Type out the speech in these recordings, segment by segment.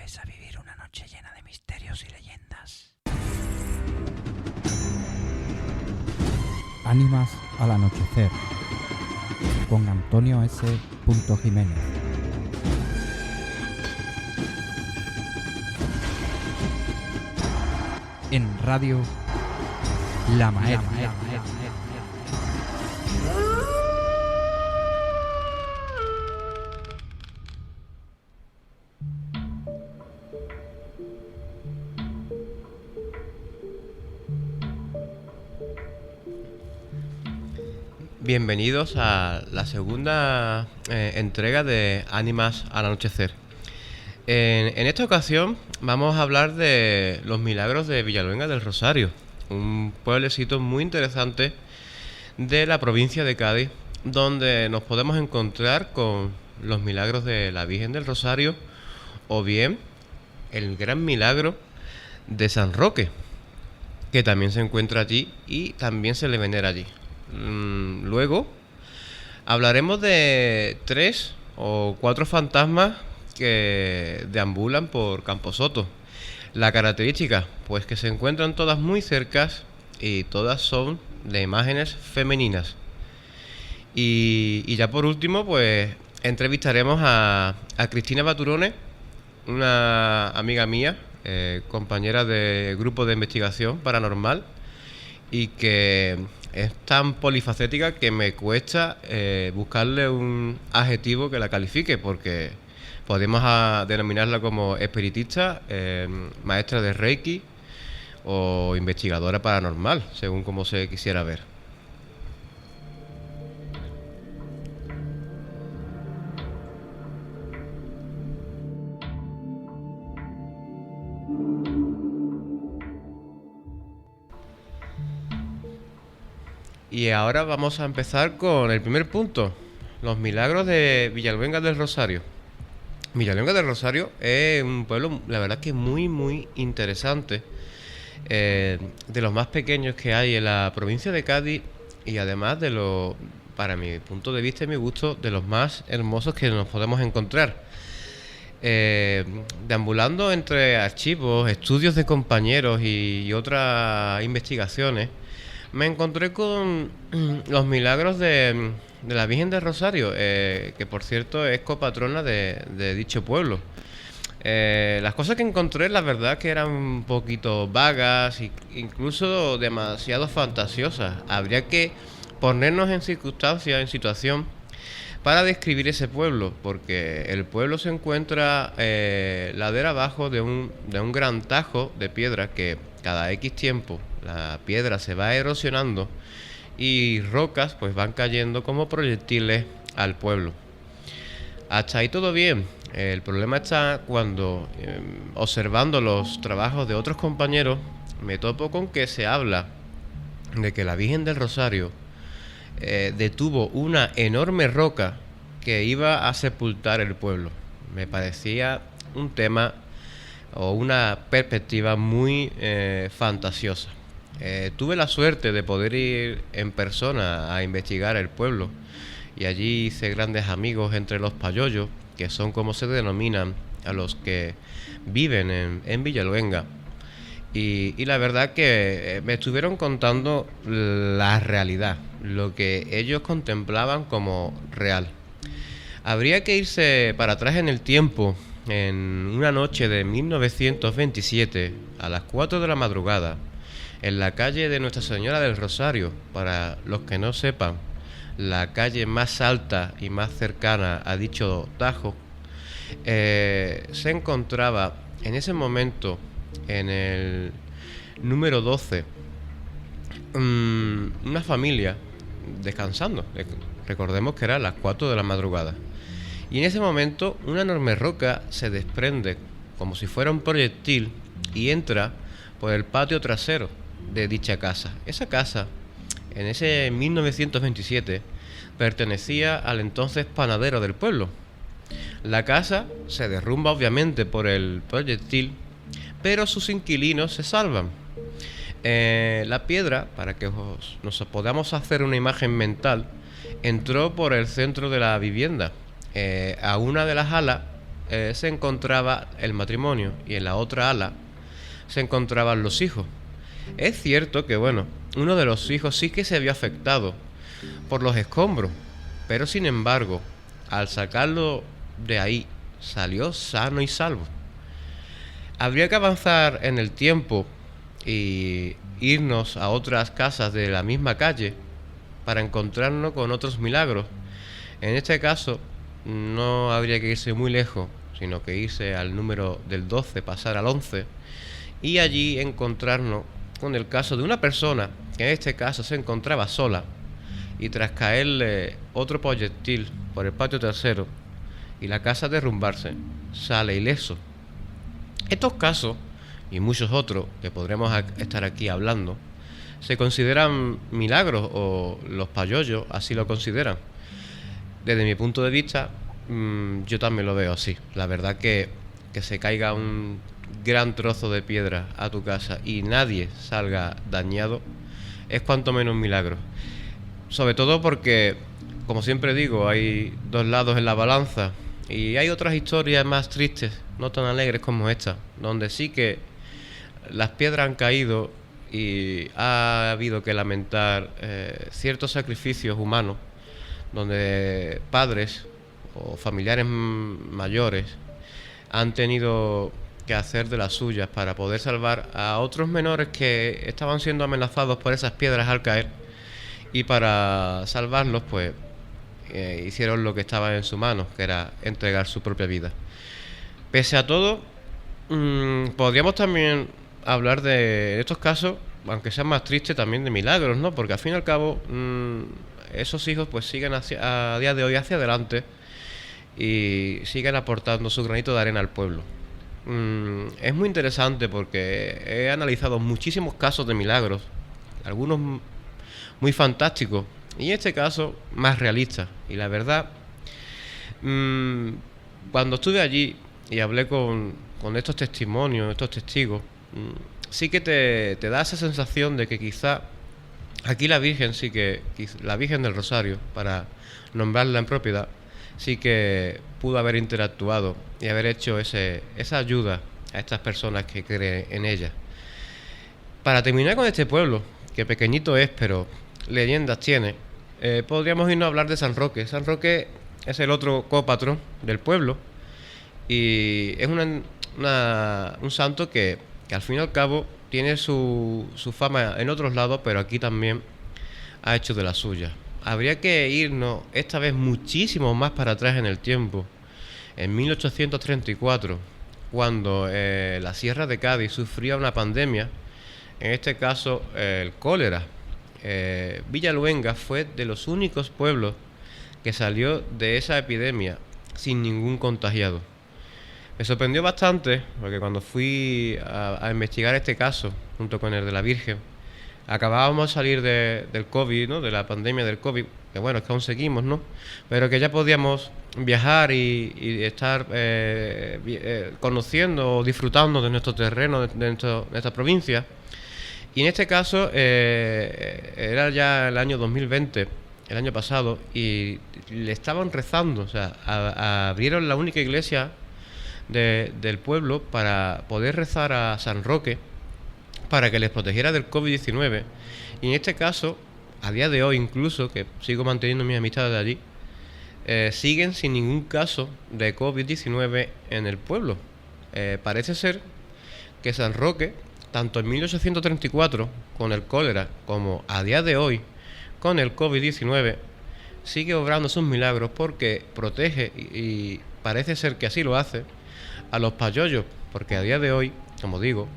vais a vivir una noche llena de misterios y leyendas. Ánimas al anochecer con Antonio S. Jiménez. En Radio La Maestra. Bienvenidos a la segunda entrega de Ánimas al Anochecer. En esta ocasión vamos a hablar de los milagros de Villaluenga del Rosario, un pueblecito muy interesante de la provincia de Cádiz, donde nos podemos encontrar con los milagros de la Virgen del Rosario o bien el gran milagro de San Roque, que también se encuentra allí y también se le venera allí. Luego hablaremos de 3 o 4 fantasmas que deambulan por Camposoto. La característica, pues que se encuentran todas muy cercas y todas son de imágenes femeninas. Y ya por último, pues entrevistaremos a Cristina Baturone, una amiga mía, compañera de grupo de investigación paranormal, y que es tan polifacética que me cuesta buscarle un adjetivo que la califique, porque podemos denominarla como espiritista, maestra de Reiki o investigadora paranormal, según como se quisiera ver. Y ahora vamos a empezar con el primer punto, los milagros de Villaluenga del Rosario. Villaluenga del Rosario es un pueblo, la verdad, que muy interesante, de los más pequeños que hay en la provincia de Cádiz, y además para mi punto de vista y mi gusto, de los más hermosos que nos podemos encontrar. Deambulando entre archivos, estudios de compañeros y otras investigaciones, me encontré con los milagros de la Virgen del Rosario, que por cierto es copatrona de dicho pueblo. Las cosas que encontré, la verdad, que eran un poquito vagas e incluso demasiado fantasiosas. Habría que ponernos en circunstancia, en situación, para describir ese pueblo, porque el pueblo se encuentra ladera abajo de un gran tajo de piedra que cada X tiempo la piedra se va erosionando y rocas pues van cayendo como proyectiles al pueblo. Hasta ahí todo bien. El problema está cuando, observando los trabajos de otros compañeros, me topo con que se habla de que la Virgen del Rosario detuvo una enorme roca que iba a sepultar el pueblo. Me parecía un tema o una perspectiva muy fantasiosa. Tuve la suerte de poder ir en persona a investigar el pueblo, y allí hice grandes amigos entre los payollos, que son como se denominan a los que viven en Villaluenga. Y la verdad que me estuvieron contando la realidad, lo que ellos contemplaban como real. Habría que irse para atrás en el tiempo, en una noche de 1927, a las 4 de la madrugada, en la calle de Nuestra Señora del Rosario. Para los que no sepan, la calle más alta y más cercana a dicho tajo, se encontraba en ese momento en el número 12 una familia descansando. Recordemos que era las 4 de la madrugada. Y en ese momento una enorme roca se desprende como si fuera un proyectil y entra por el patio trasero de dicha casa. Esa casa, en ese 1927, pertenecía al entonces panadero del pueblo. La casa se derrumba obviamente por el proyectil, pero sus inquilinos se salvan. La piedra, para que nos podamos hacer una imagen mental, entró por el centro de la vivienda, a una de las alas, se encontraba el matrimonio y en la otra ala se encontraban los hijos. Es cierto que, bueno, uno de los hijos sí que se vio afectado por los escombros, pero sin embargo, al sacarlo de ahí, salió sano y salvo. Habría que avanzar en el tiempo y irnos a otras casas de la misma calle para encontrarnos con otros milagros. En este caso, no habría que irse muy lejos, sino que irse al número del 12, pasar al 11, y allí encontrarnos con el caso de una persona que en este caso se encontraba sola y tras caerle otro proyectil por el patio trasero y la casa derrumbarse, sale ileso. Estos casos y muchos otros que podremos estar aquí hablando se consideran milagros, o los payollos así lo consideran. Desde mi punto de vista, yo también lo veo así. La verdad que se caiga un gran trozo de piedra a tu casa y nadie salga dañado es cuanto menos un milagro. Sobre todo porque, como siempre digo, hay dos lados en la balanza y hay otras historias más tristes, no tan alegres como esta, donde sí que las piedras han caído y ha habido que lamentar ciertos sacrificios humanos, donde padres o familiares mayores han tenido que hacer de las suyas para poder salvar a otros menores que estaban siendo amenazados por esas piedras al caer, y para salvarlos pues hicieron lo que estaba en su mano, que era entregar su propia vida. Pese a todo, podríamos también hablar de estos casos, aunque sean más tristes, también de milagros, ¿no? Porque al fin y al cabo esos hijos pues siguen a día de hoy hacia adelante y siguen aportando su granito de arena al pueblo. Es muy interesante porque he analizado muchísimos casos de milagros, algunos muy fantásticos y en este caso más realistas. Y la verdad, cuando estuve allí y hablé con estos testimonios, estos testigos, sí que te da esa sensación de que quizá aquí la Virgen, la Virgen del Rosario, para nombrarla en propiedad, sí que pudo haber interactuado y haber hecho esa ayuda a estas personas que creen en ella. Para terminar con este pueblo, que pequeñito es, pero leyendas tiene, podríamos irnos a hablar de San Roque. San Roque es el otro copatrón del pueblo y es un santo que al fin y al cabo tiene su fama en otros lados, pero aquí también ha hecho de la suya. Habría que irnos esta vez muchísimo más para atrás en el tiempo, en 1834, cuando la Sierra de Cádiz sufría una pandemia, en este caso el cólera. Villaluenga fue de los únicos pueblos que salió de esa epidemia sin ningún contagiado. Me sorprendió bastante porque cuando fui a investigar este caso junto con el de la Virgen, acabábamos de salir del COVID, ¿no? De la pandemia del COVID, que bueno, es que aún seguimos, ¿no? Pero que ya podíamos viajar y estar conociendo o disfrutando de nuestro terreno, de nuestra provincia. Y en este caso era ya el año 2020, el año pasado, y le estaban rezando, o sea, abrieron la única iglesia del pueblo para poder rezar a San Roque para que les protegiera del COVID-19. Y en este caso, a día de hoy incluso, que sigo manteniendo mis amistades de allí, siguen sin ningún caso de COVID-19 en el pueblo. Parece ser que San Roque, tanto en 1834 con el cólera como a día de hoy con el COVID-19, sigue obrando sus milagros porque protege y parece ser que así lo hace a los payollos, porque a día de hoy, como digo,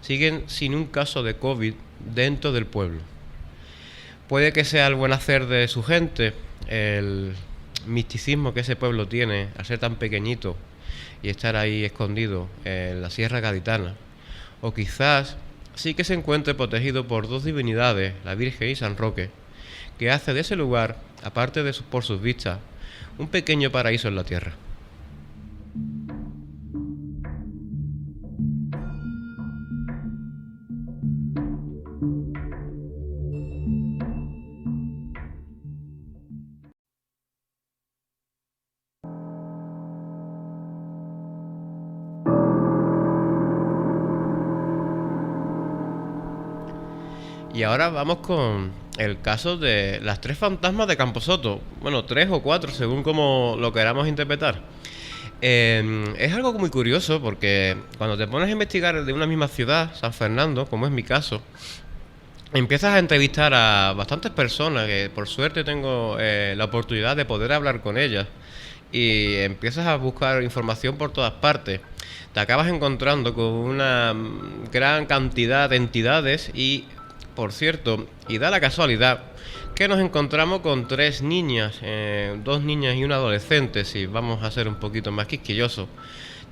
siguen sin un caso de COVID dentro del pueblo. Puede que sea el buen hacer de su gente, el misticismo que ese pueblo tiene al ser tan pequeñito y estar ahí escondido en la Sierra Gaditana, o quizás sí que se encuentre protegido por dos divinidades, la Virgen y San Roque, que hace de ese lugar, aparte de por sus vistas, un pequeño paraíso en la tierra. Y ahora vamos con el caso de las 3 fantasmas de Camposoto. Bueno, 3 o 4, según como lo queramos interpretar. Es algo muy curioso porque cuando te pones a investigar de una misma ciudad, San Fernando, como es mi caso, empiezas a entrevistar a bastantes personas que por suerte tengo la oportunidad de poder hablar con ellas, y empiezas a buscar información por todas partes. Te acabas encontrando con una gran cantidad de entidades y, por cierto, y da la casualidad que nos encontramos con 3 niñas, 2 niñas y un adolescente, si vamos a ser un poquito más quisquillosos,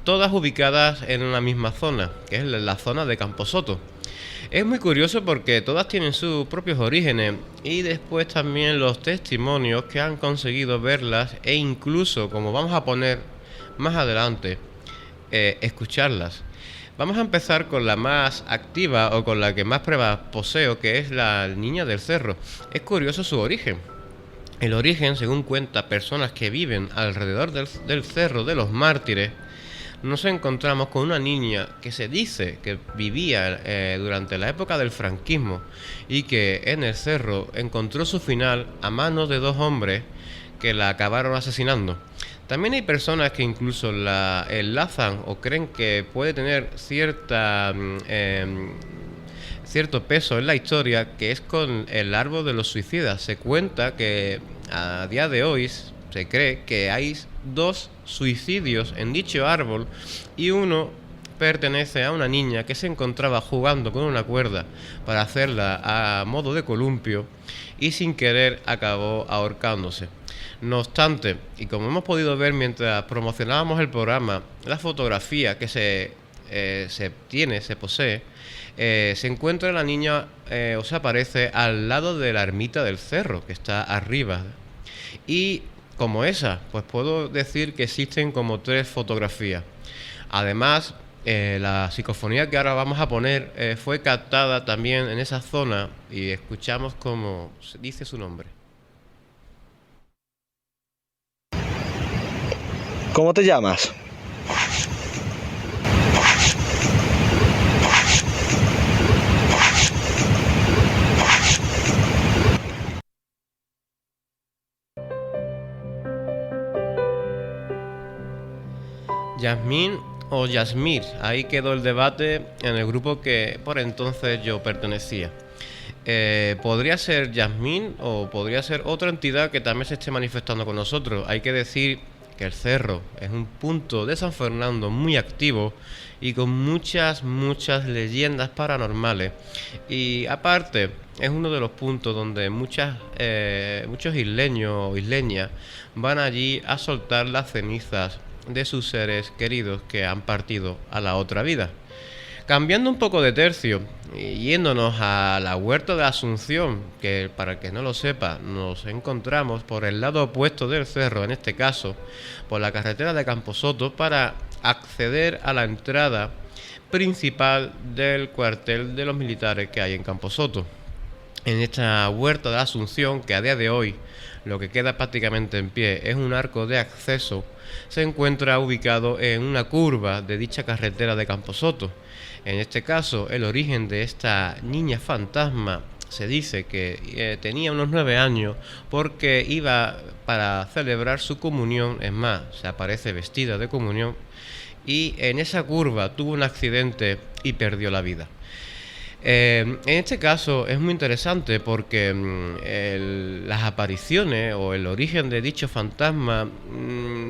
todas ubicadas en una misma zona, que es la zona de Camposoto. Es muy curioso porque todas tienen sus propios orígenes y después también los testimonios que han conseguido verlas e incluso, como vamos a poner más adelante, escucharlas. Vamos a empezar con la más activa o con la que más pruebas poseo, que es la niña del cerro. Es curioso su origen. El origen, según cuenta personas que viven alrededor del cerro de los Mártires, nos encontramos con una niña que se dice que vivía durante la época del franquismo y que en el cerro encontró su final a manos de 2 hombres que la acabaron asesinando. También hay personas que incluso la enlazan o creen que puede tener cierto peso en la historia, que es con el árbol de los suicidas. Se cuenta que a día de hoy se cree que hay 2 suicidios en dicho árbol y uno pertenece a una niña que se encontraba jugando con una cuerda para hacerla a modo de columpio y sin querer acabó ahorcándose. No obstante, y como hemos podido ver mientras promocionábamos el programa, la fotografía que se posee, se encuentra la niña o se aparece al lado de la ermita del cerro, que está arriba. Y como esa, pues puedo decir que existen como 3 fotografías. Además, la psicofonía que ahora vamos a poner fue captada también en esa zona y escuchamos cómo dice su nombre. ¿Cómo te llamas? Yasmín o Yasmir, ahí quedó el debate en el grupo que por entonces yo pertenecía. Podría ser Yasmín o podría ser otra entidad que también se esté manifestando con nosotros. Hay que decir que el cerro es un punto de San Fernando muy activo y con muchas leyendas paranormales, y aparte es uno de los puntos donde muchos isleños o isleñas van allí a soltar las cenizas de sus seres queridos que han partido a la otra vida. Cambiando un poco de tercio y yéndonos a la Huerta de Asunción, que para el que no lo sepa, nos encontramos por el lado opuesto del cerro, en este caso por la carretera de Camposoto, para acceder a la entrada principal del cuartel de los militares que hay en Camposoto. En esta Huerta de Asunción, que a día de hoy lo que queda prácticamente en pie es un arco de acceso, se encuentra ubicado en una curva de dicha carretera de Camposoto. En este caso, el origen de esta niña fantasma se dice que tenía unos 9 años porque iba para celebrar su comunión, es más, se aparece vestida de comunión, y en esa curva tuvo un accidente y perdió la vida. En este caso es muy interesante porque las apariciones o el origen de dicho fantasma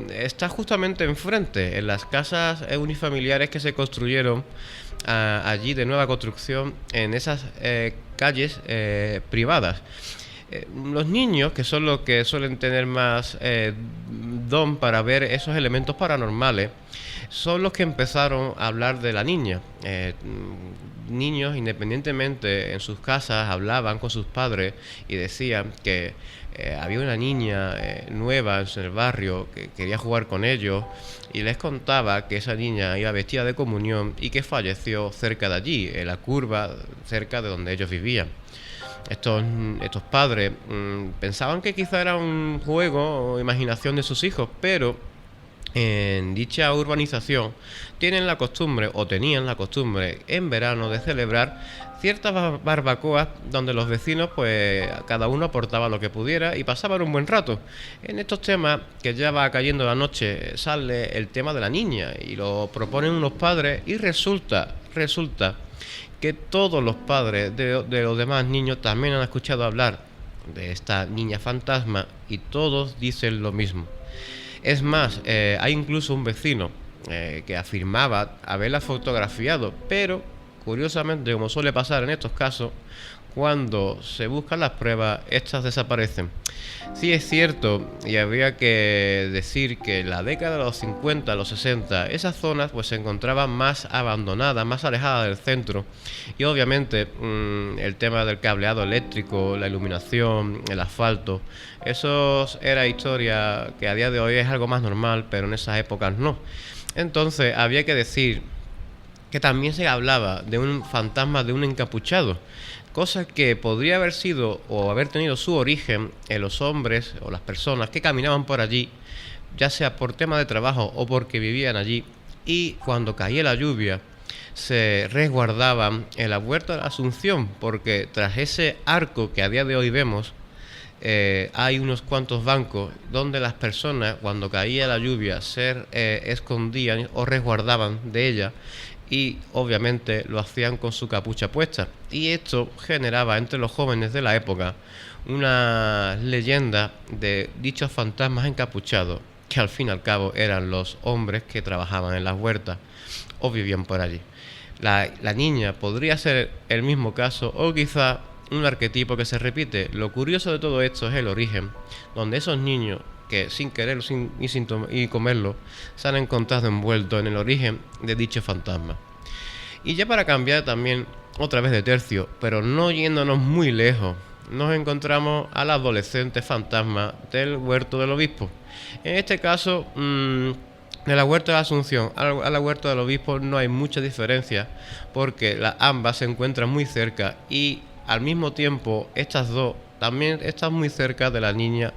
está justamente enfrente, en las casas unifamiliares que se construyeron allí de nueva construcción en esas calles privadas. Los niños, que son los que suelen tener más don para ver esos elementos paranormales, son los que empezaron a hablar de la niña. Niños, independientemente, en sus casas hablaban con sus padres y decían que había una niña nueva en el barrio que quería jugar con ellos, y les contaba que esa niña iba vestida de comunión y que falleció cerca de allí, en la curva cerca de donde ellos vivían. Estos padres pensaban que quizá era un juego o imaginación de sus hijos, pero en dicha urbanización tienen la costumbre, o tenían la costumbre, en verano de celebrar ciertas barbacoas donde los vecinos, pues cada uno aportaba lo que pudiera y pasaban un buen rato. En estos temas, que ya va cayendo la noche, sale el tema de la niña y lo proponen unos padres y resulta que todos los padres de los demás niños también han escuchado hablar de esta niña fantasma y todos dicen lo mismo. Es más, hay incluso un vecino que afirmaba haberla fotografiado, pero curiosamente, como suele pasar en estos casos, cuando se buscan las pruebas, estas desaparecen. Sí es cierto, y habría que decir que en la década de los 50, los 60, esas zonas pues se encontraban más abandonadas, más alejadas del centro, y obviamente el tema del cableado eléctrico, la iluminación, el asfalto, eso era historia que a día de hoy es algo más normal, pero en esas épocas no. Entonces había que decir que también se hablaba de un fantasma de un encapuchado, cosa que podría haber sido o haber tenido su origen en los hombres o las personas que caminaban por allí, ya sea por tema de trabajo o porque vivían allí, y cuando caía la lluvia se resguardaban en la Huerta de la Asunción, porque tras ese arco que a día de hoy vemos, hay unos cuantos bancos donde las personas, cuando caía la lluvia, se escondían o resguardaban de ella, y obviamente lo hacían con su capucha puesta, y esto generaba entre los jóvenes de la época una leyenda de dichos fantasmas encapuchados, que al fin y al cabo eran los hombres que trabajaban en las huertas o vivían por allí. La niña podría ser el mismo caso, o quizá un arquetipo que se repite. Lo curioso de todo esto es el origen, donde esos niños que sin quererlo y comerlo se han encontrado envueltos en el origen de dicho fantasma. Y ya para cambiar también otra vez de tercio, pero no yéndonos muy lejos, nos encontramos al adolescente fantasma del Huerto del Obispo. En este caso, de la Huerta de la Asunción a la Huerta del Obispo no hay mucha diferencia, porque ambas se encuentran muy cerca, y al mismo tiempo estas dos también están muy cerca de la niña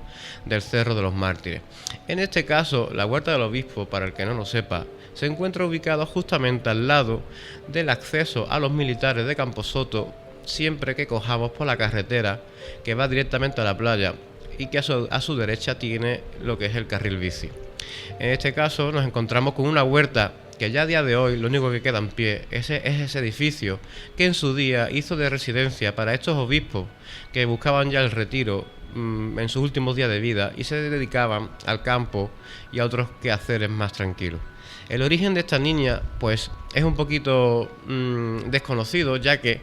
del Cerro de los Mártires. En este caso, la Huerta del Obispo, para el que no lo sepa, se encuentra ubicado justamente al lado del acceso a los militares de Camposoto, siempre que cojamos por la carretera que va directamente a la playa, y que a su derecha tiene lo que es el carril bici. En este caso nos encontramos con una huerta que ya a día de hoy lo único que queda en pie es ese edificio que en su día hizo de residencia para estos obispos que buscaban ya el retiro en sus últimos días de vida y se dedicaban al campo y a otros quehaceres más tranquilos. El origen de esta niña pues es un poquito desconocido, ya que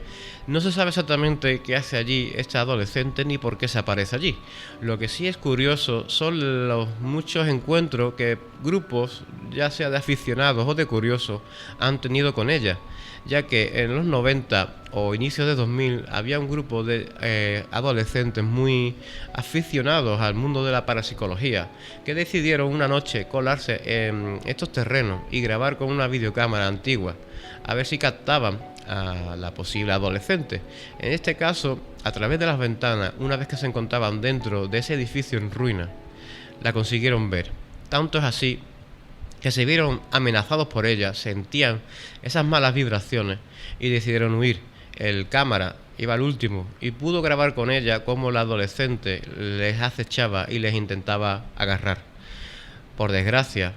no se sabe exactamente qué hace allí esta adolescente ni por qué se aparece allí. Lo que sí es curioso son los muchos encuentros que grupos, ya sea de aficionados o de curiosos, han tenido con ella, ya que en los 90 o inicios de 2000 había un grupo de adolescentes muy aficionados al mundo de la parapsicología que decidieron una noche colarse en estos terrenos y grabar con una videocámara antigua a ver si captaban a la posible adolescente. En este caso, a través de las ventanas, una vez que se encontraban dentro de ese edificio en ruina, la consiguieron ver. Tanto es así que se vieron amenazados por ella, sentían esas malas vibraciones y decidieron huir. El cámara iba al último y pudo grabar con ella cómo la adolescente les acechaba y les intentaba agarrar. Por desgracia,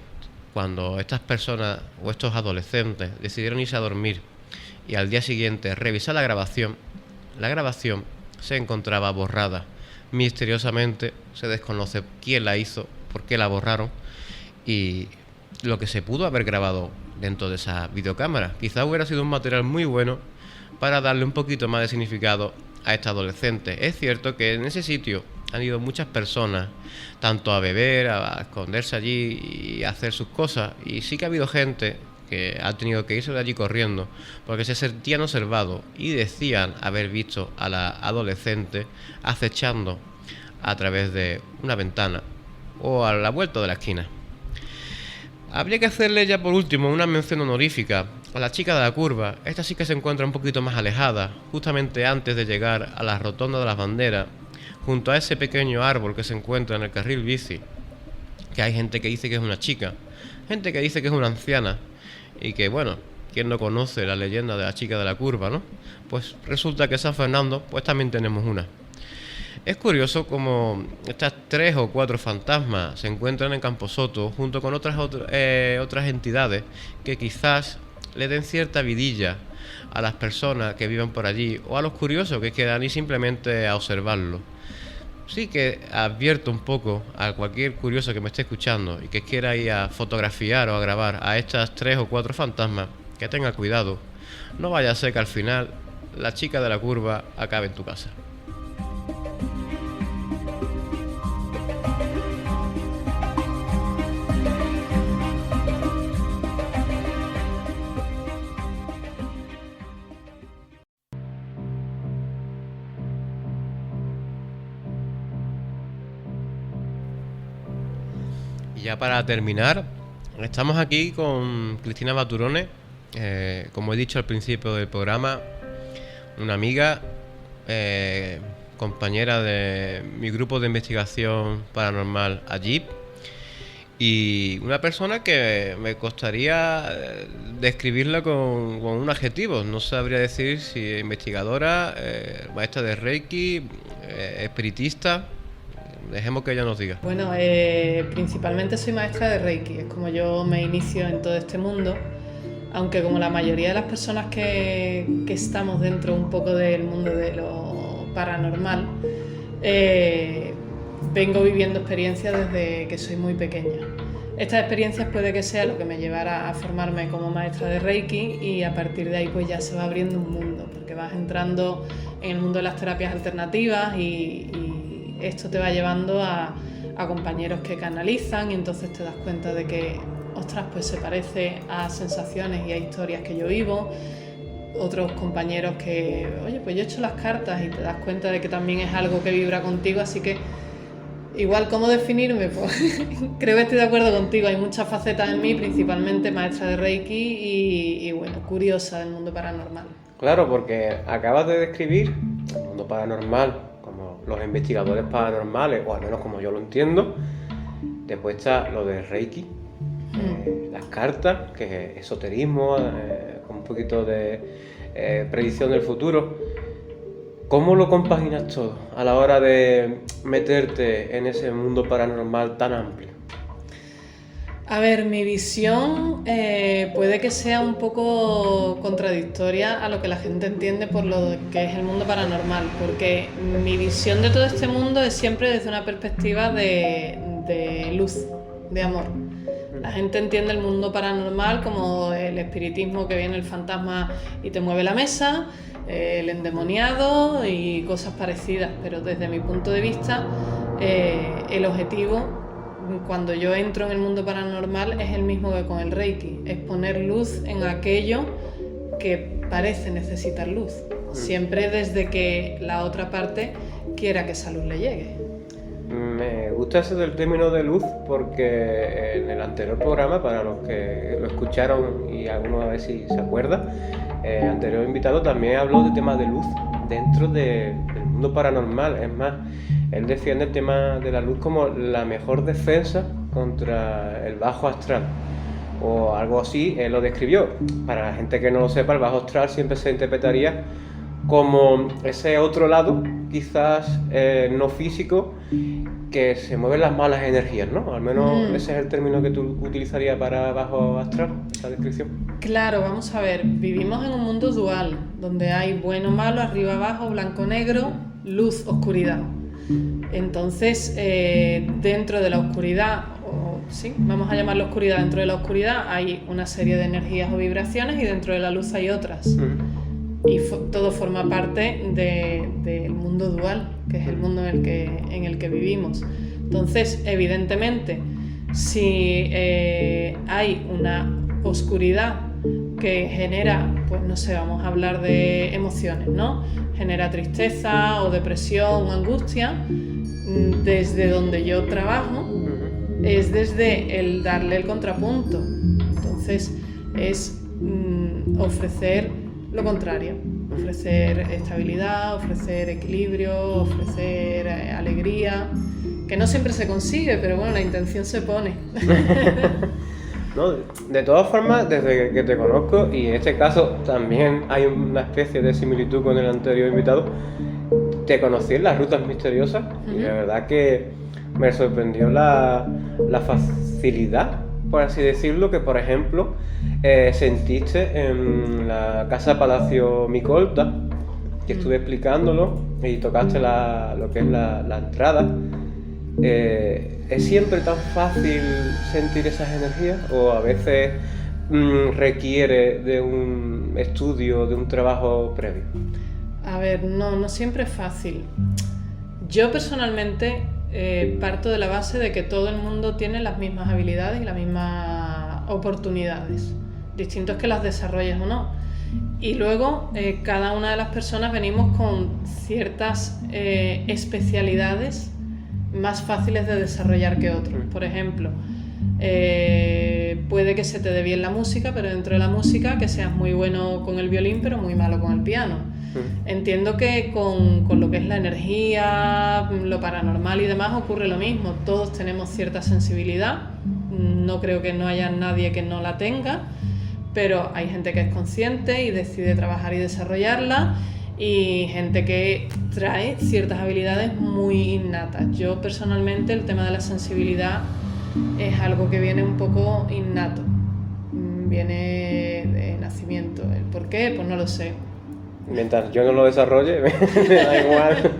cuando estas personas o estos adolescentes decidieron irse a dormir y al día siguiente revisar la grabación se encontraba borrada. Misteriosamente se desconoce quién la hizo, por qué la borraron y lo que se pudo haber grabado dentro de esa videocámara. Quizá hubiera sido un material muy bueno para darle un poquito más de significado a esta adolescente. Es cierto que en ese sitio han ido muchas personas, tanto a beber, a esconderse allí y a hacer sus cosas, y sí que ha habido gente que ha tenido que irse de allí corriendo porque se sentían observados y decían haber visto a la adolescente acechando a través de una ventana o a la vuelta de la esquina. Habría que hacerle ya por último una mención honorífica a la chica de la curva. Esta sí que se encuentra un poquito más alejada, justamente antes de llegar a la rotonda de las banderas, junto a ese pequeño árbol que se encuentra en el carril bici, que hay gente que dice que es una chica, gente que dice que es una anciana, y que, bueno, ¿quién no conoce la leyenda de la chica de la curva, no? Pues resulta que San Fernando, pues también tenemos una. Es curioso como estas 3 o 4 fantasmas se encuentran en Camposoto junto con otras entidades que quizás le den cierta vidilla a las personas que viven por allí o a los curiosos que quedan y simplemente a observarlo. Sí que advierto un poco a cualquier curioso que me esté escuchando y que quiera ir a fotografiar o a grabar a estas 3 o 4 fantasmas, que tenga cuidado. No vaya a ser que al final la chica de la curva acabe en tu casa. Y ya para terminar, estamos aquí con Cristina Baturone, como he dicho al principio del programa, una amiga, compañera de mi grupo de investigación paranormal AJIP, y una persona que me costaría describirla con un adjetivo. No sabría decir si investigadora, maestra de Reiki, espiritista. Dejemos que ella nos diga. Bueno, principalmente soy maestra de Reiki, es como yo me inicio en todo este mundo, aunque como la mayoría de las personas que estamos dentro un poco del mundo de lo paranormal, vengo viviendo experiencias desde que soy muy pequeña. Estas experiencias puede que sea lo que me llevara a formarme como maestra de Reiki, y a partir de ahí pues ya se va abriendo un mundo, porque vas entrando en el mundo de las terapias alternativas y esto te va llevando a compañeros que canalizan, y entonces te das cuenta de que, ostras, pues se parece a sensaciones y a historias que yo vivo. Otros compañeros que, oye, pues yo he hecho las cartas, y te das cuenta de que también es algo que vibra contigo. Así que, igual, ¿cómo definirme? Pues creo que estoy de acuerdo contigo. Hay muchas facetas en mí, principalmente maestra de Reiki y bueno, curiosa del mundo paranormal. Claro, porque acabas de describir el mundo paranormal como los investigadores paranormales, o al menos como yo lo entiendo. Después está lo de Reiki, las cartas, que es esoterismo, con un poquito de predicción del futuro. ¿Cómo lo compaginas todo a la hora de meterte en ese mundo paranormal tan amplio? A ver, mi visión puede que sea un poco contradictoria a lo que la gente entiende por lo que es el mundo paranormal, porque mi visión de todo este mundo es siempre desde una perspectiva de luz, de amor. La gente entiende el mundo paranormal como el espiritismo, que viene el fantasma y te mueve la mesa, el endemoniado y cosas parecidas, pero desde mi punto de vista el objetivo cuando yo entro en el mundo paranormal es el mismo que con el Reiki, es poner luz en aquello que parece necesitar luz, siempre desde que la otra parte quiera que esa luz le llegue. Me gusta ese del término de luz, porque en el anterior programa, para los que lo escucharon y algunos a ver si se acuerda, el anterior invitado también habló de temas de luz dentro del mundo paranormal. Es más, él defiende el tema de la luz como la mejor defensa contra el bajo astral, o algo así, él lo describió. Para la gente que no lo sepa, el bajo astral siempre se interpretaría como ese otro lado, quizás no físico, que se mueven las malas energías, ¿no? Al menos ese es el término que tú utilizarías para bajo astral, esa descripción. Claro, vamos a ver, vivimos en un mundo dual, donde hay bueno, malo, arriba, abajo, blanco, negro, luz, oscuridad. Entonces, dentro de la oscuridad, sí, vamos a llamarlo oscuridad, dentro de la oscuridad hay una serie de energías o vibraciones, y dentro de la luz hay otras. Y todo forma parte del mundo dual, que es el mundo en el que vivimos. Entonces, evidentemente, si hay una oscuridad que genera, pues no sé, vamos a hablar de emociones, ¿no? Genera tristeza o depresión o angustia, desde donde yo trabajo es desde el darle el contrapunto. Entonces, es ofrecer lo contrario, ofrecer estabilidad, ofrecer equilibrio, ofrecer alegría, que no siempre se consigue, pero bueno, la intención se pone. ¿no? De todas formas, desde que te conozco, y en este caso también hay una especie de similitud con el anterior invitado, te conocí en las rutas misteriosas y la verdad que me sorprendió la facilidad, por así decirlo, que por ejemplo sentiste en la Casa Palacio Micolta, que estuve explicándolo y tocaste lo que es la entrada. ¿Es siempre tan fácil sentir esas energías o a veces requiere de un estudio, de un trabajo previo? A ver, no siempre es fácil. Yo personalmente parto de la base de que todo el mundo tiene las mismas habilidades y las mismas oportunidades. Distinto es que las desarrolles o no. Y luego cada una de las personas venimos con ciertas especialidades más fáciles de desarrollar que otros. Por ejemplo, puede que se te dé bien la música, pero dentro de la música que seas muy bueno con el violín pero muy malo con el piano. Entiendo que con lo que es la energía, lo paranormal y demás ocurre lo mismo. Todos tenemos cierta sensibilidad, no creo que no haya nadie que no la tenga, pero hay gente que es consciente y decide trabajar y desarrollarla, y gente que trae ciertas habilidades muy innatas. Yo personalmente el tema de la sensibilidad es algo que viene un poco innato, viene de nacimiento. ¿El por qué? Pues no lo sé. Mientras yo no lo desarrolle, me da igual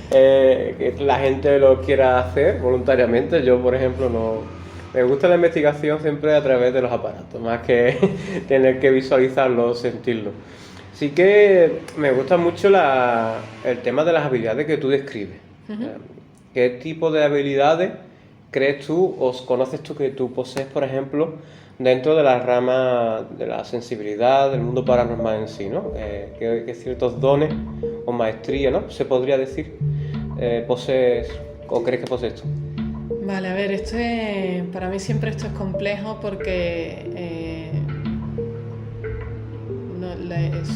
que la gente lo quiera hacer voluntariamente. Yo, por ejemplo, no. Me gusta la investigación siempre a través de los aparatos, más que tener que visualizarlo o sentirlo. Sí que me gusta mucho el tema de las habilidades que tú describes. ¿Qué tipo de habilidades crees tú o conoces tú que tú posees, por ejemplo, dentro de la rama de la sensibilidad, del mundo paranormal en sí, ¿no? ¿Qué ciertos dones o maestría, ¿no? Se podría decir, posees o crees que posees tú? Vale, a ver, para mí siempre esto es complejo porque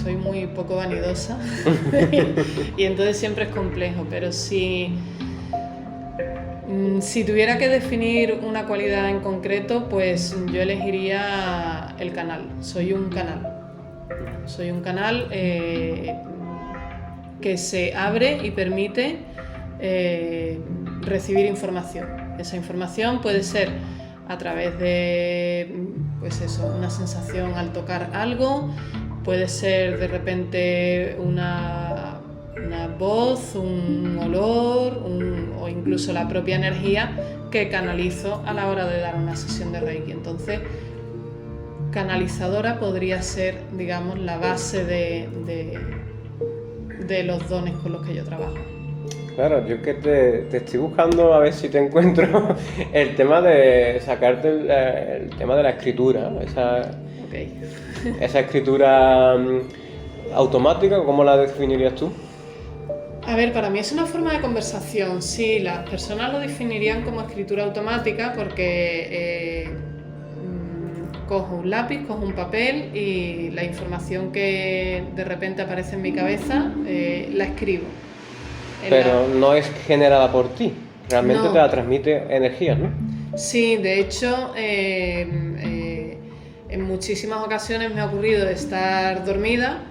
soy muy poco vanidosa y entonces siempre es complejo, pero si tuviera que definir una cualidad en concreto, pues yo elegiría el canal. Soy un canal que se abre y permite recibir información. Esa información puede ser a través de, pues eso, una sensación al tocar algo, puede ser de repente una voz, un olor, o incluso la propia energía que canalizo a la hora de dar una sesión de Reiki. Entonces, canalizadora podría ser, digamos, la base de los dones con los que yo trabajo. Claro, yo que te estoy buscando a ver si te encuentro el tema de sacarte el tema de la escritura, esa escritura automática, ¿cómo la definirías tú? A ver, para mí es una forma de conversación. Sí, las personas lo definirían como escritura automática porque cojo un lápiz, cojo un papel y la información que de repente aparece en mi cabeza la escribo. Pero no es generada por ti, realmente no. Te la transmite energías, ¿no? Sí, de hecho, en muchísimas ocasiones me ha ocurrido estar dormida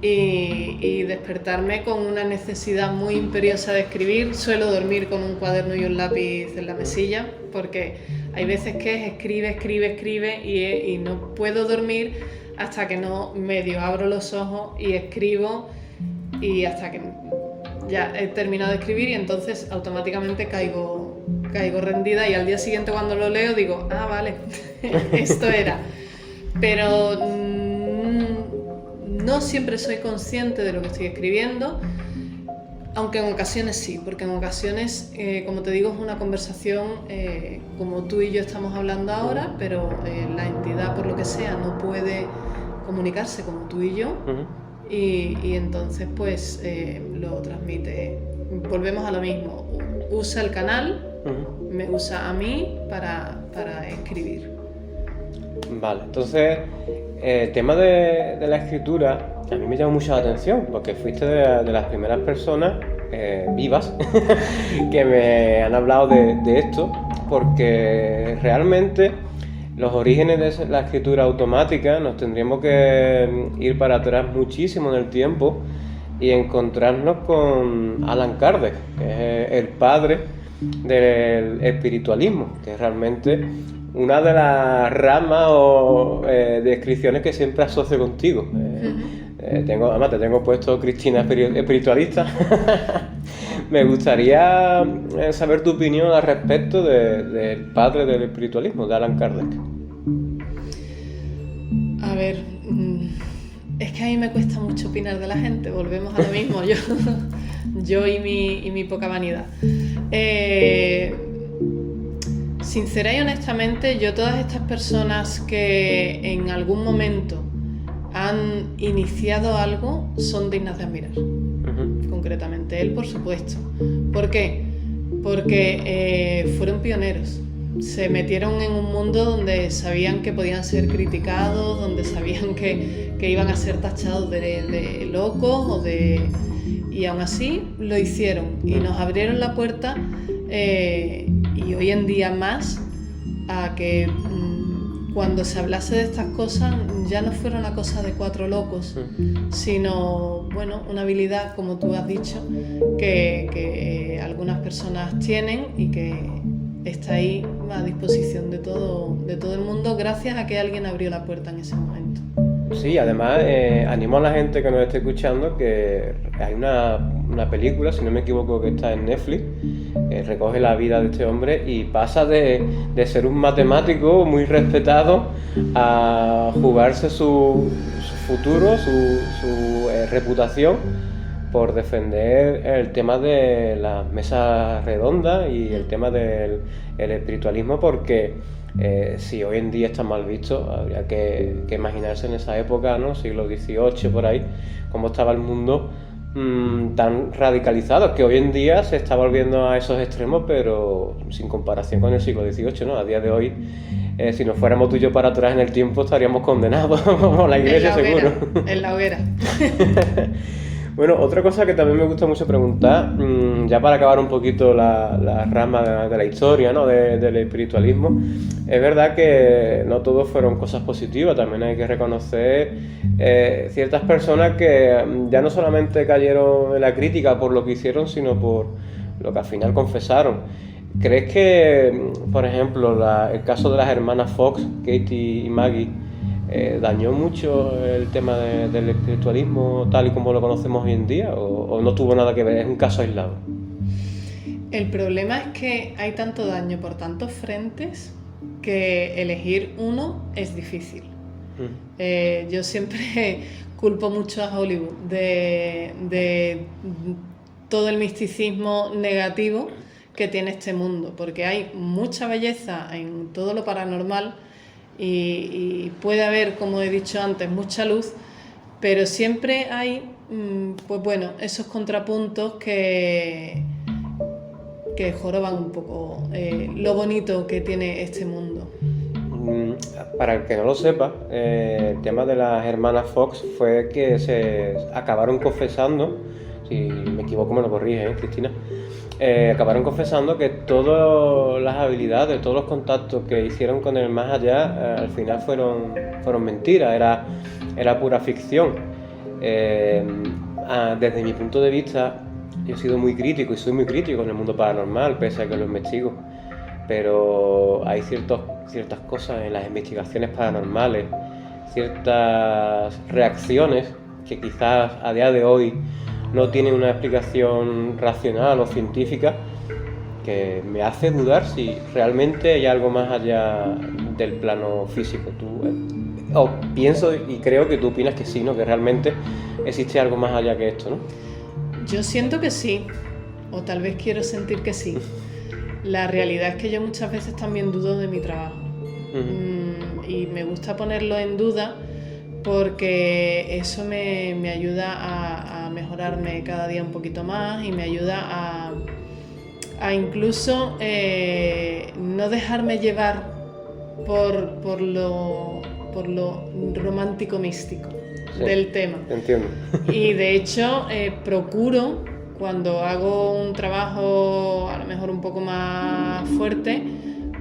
y despertarme con una necesidad muy imperiosa de escribir. Suelo dormir con un cuaderno y un lápiz en la mesilla, porque hay veces que escribe y no puedo dormir hasta que no medio abro los ojos y escribo, y hasta que ya he terminado de escribir, y entonces automáticamente caigo rendida, y al día siguiente cuando lo leo digo, vale, esto era. Pero no siempre soy consciente de lo que estoy escribiendo, aunque en ocasiones sí, porque en ocasiones, como te digo, es una conversación como tú y yo estamos hablando ahora, pero la entidad, por lo que sea, no puede comunicarse como tú y yo. Y entonces pues lo transmite. Volvemos a lo mismo, usa el canal, me usa a mí para escribir. Vale, entonces el tema de la escritura a mí me llamó mucho la atención, porque fuiste de las primeras personas vivas que me han hablado de esto, porque realmente los orígenes de la escritura automática nos tendríamos que ir para atrás muchísimo en el tiempo y encontrarnos con Allan Kardec, que es el padre del espiritualismo, que es realmente una de las ramas o descripciones que siempre asocio contigo. Además te tengo puesto Cristina espiritualista. Me gustaría saber tu opinión al respecto del padre del espiritualismo, de Allan Kardec. A ver, es que a mí me cuesta mucho opinar de la gente, volvemos a lo mismo, yo y mi poca vanidad. Sincera y honestamente, yo todas estas personas que en algún momento han iniciado algo son dignas de admirar. Concretamente él, por supuesto. ¿Por qué? Porque fueron pioneros. Se metieron en un mundo donde sabían que podían ser criticados, donde sabían que iban a ser tachados de locos y aún así lo hicieron y nos abrieron la puerta y hoy en día más a que cuando se hablase de estas cosas ya no fuera una cosa de 4 locos, sino bueno, una habilidad, como tú has dicho, que algunas personas tienen y que está ahí a disposición de todo el mundo gracias a que alguien abrió la puerta en ese momento. Sí, además animo a la gente que nos esté escuchando que hay una película, si no me equivoco, que está en Netflix, recoge la vida de este hombre y pasa de ser un matemático muy respetado a jugarse su futuro, su reputación por defender el tema de las mesas redondas y el tema del espiritualismo, porque si hoy en día está mal visto, habría que imaginarse en esa época, ¿no? Siglo XVIII, por ahí, cómo estaba el mundo tan radicalizado, que hoy en día se está volviendo a esos extremos, pero sin comparación con el siglo XVIII, ¿no? A día de hoy, si nos fuéramos tú y yo para atrás en el tiempo, estaríamos condenados por la iglesia, seguro. En la hoguera. Bueno, otra cosa que también me gusta mucho preguntar, ya para acabar un poquito la rama de la historia, ¿no? del espiritualismo, es verdad que no todos fueron cosas positivas, también hay que reconocer ciertas personas que ya no solamente cayeron en la crítica por lo que hicieron, sino por lo que al final confesaron. ¿Crees que, por ejemplo, el caso de las hermanas Fox, Katie y Maggie, dañó mucho el tema del espiritualismo tal y como lo conocemos hoy en día, o no tuvo nada que ver, es un caso aislado? El problema es que hay tanto daño por tantos frentes que elegir uno es difícil. Yo siempre culpo mucho a Hollywood de todo el misticismo negativo que tiene este mundo, porque hay mucha belleza en todo lo paranormal y puede haber, como he dicho antes, mucha luz, pero siempre hay pues bueno, esos contrapuntos que joroban un poco lo bonito que tiene este mundo. Para el que no lo sepa, el tema de las hermanas Fox fue que se acabaron confesando, si me equivoco me lo corrige, Cristina, acabaron confesando que todas las habilidades, todos los contactos que hicieron con el más allá al final fueron mentiras, era pura ficción. Desde mi punto de vista, yo he sido muy crítico y soy muy crítico en el mundo paranormal, pese a que lo investigo, pero hay ciertas cosas en las investigaciones paranormales, ciertas reacciones que quizás a día de hoy no tienen una explicación racional o científica, que me hace dudar si realmente hay algo más allá del plano físico. Pienso y creo que tú opinas que sí, ¿no? Que realmente existe algo más allá que esto, ¿no? Yo siento que sí, o tal vez quiero sentir que sí. La realidad es que yo muchas veces también dudo de mi trabajo. Y me gusta ponerlo en duda porque eso me ayuda a mejorarme cada día un poquito más y me ayuda a incluso no dejarme llevar por lo romántico místico del tema. Entiendo. Y de hecho procuro, cuando hago un trabajo a lo mejor un poco más fuerte,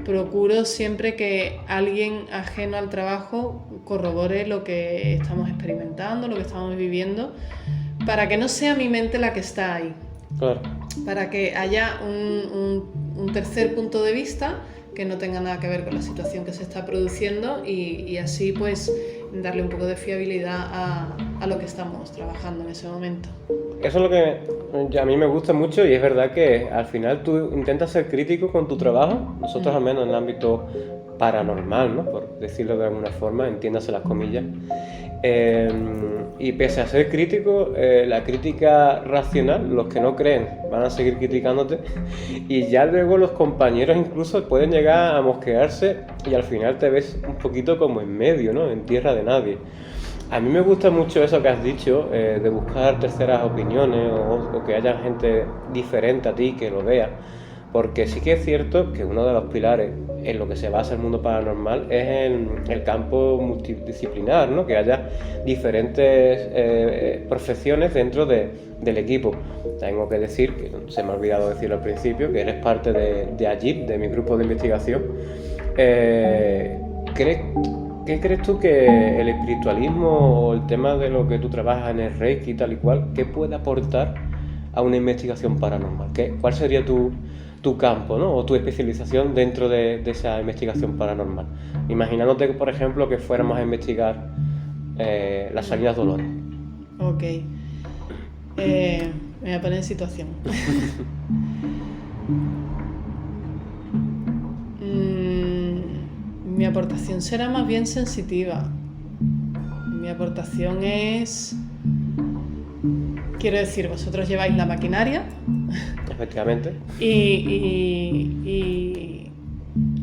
procuro siempre que alguien ajeno al trabajo corrobore lo que estamos experimentando, lo que estamos viviendo, para que no sea mi mente la que está ahí. Claro. Para que haya un tercer punto de vista que no tenga nada que ver con la situación que se está produciendo y así pues darle un poco de fiabilidad a lo que estamos trabajando en ese momento. Eso es lo que a mí me gusta mucho y es verdad que al final tú intentas ser crítico con tu trabajo, nosotros al menos en el ámbito paranormal, ¿no? Por decirlo de alguna forma, entiéndase las comillas. Y pese a ser crítico, la crítica racional, los que no creen van a seguir criticándote y ya luego los compañeros incluso pueden llegar a mosquearse y al final te ves un poquito como en medio, ¿no? En tierra de nadie. A mí me gusta mucho eso que has dicho, de buscar terceras opiniones o que haya gente diferente a ti que lo vea. Porque sí que es cierto que uno de los pilares en lo que se basa el mundo paranormal es en el campo multidisciplinar, ¿no? Que haya diferentes profesiones dentro del equipo. Tengo que decir, que se me ha olvidado decirlo al principio, que eres parte de AGIP, de mi grupo de investigación. ¿Qué crees tú que el espiritualismo o el tema de lo que tú trabajas en el Reiki y tal y cual, qué puede aportar a una investigación paranormal? ¿Cuál sería tu campo, ¿no? O tu especialización dentro de esa investigación paranormal? Imaginándote, por ejemplo, que fuéramos a investigar las Salinas Dolores. Ok. Me voy a poner en situación. Mi aportación será más bien sensitiva. Mi aportación es... Quiero decir, vosotros lleváis la maquinaria. Efectivamente. Y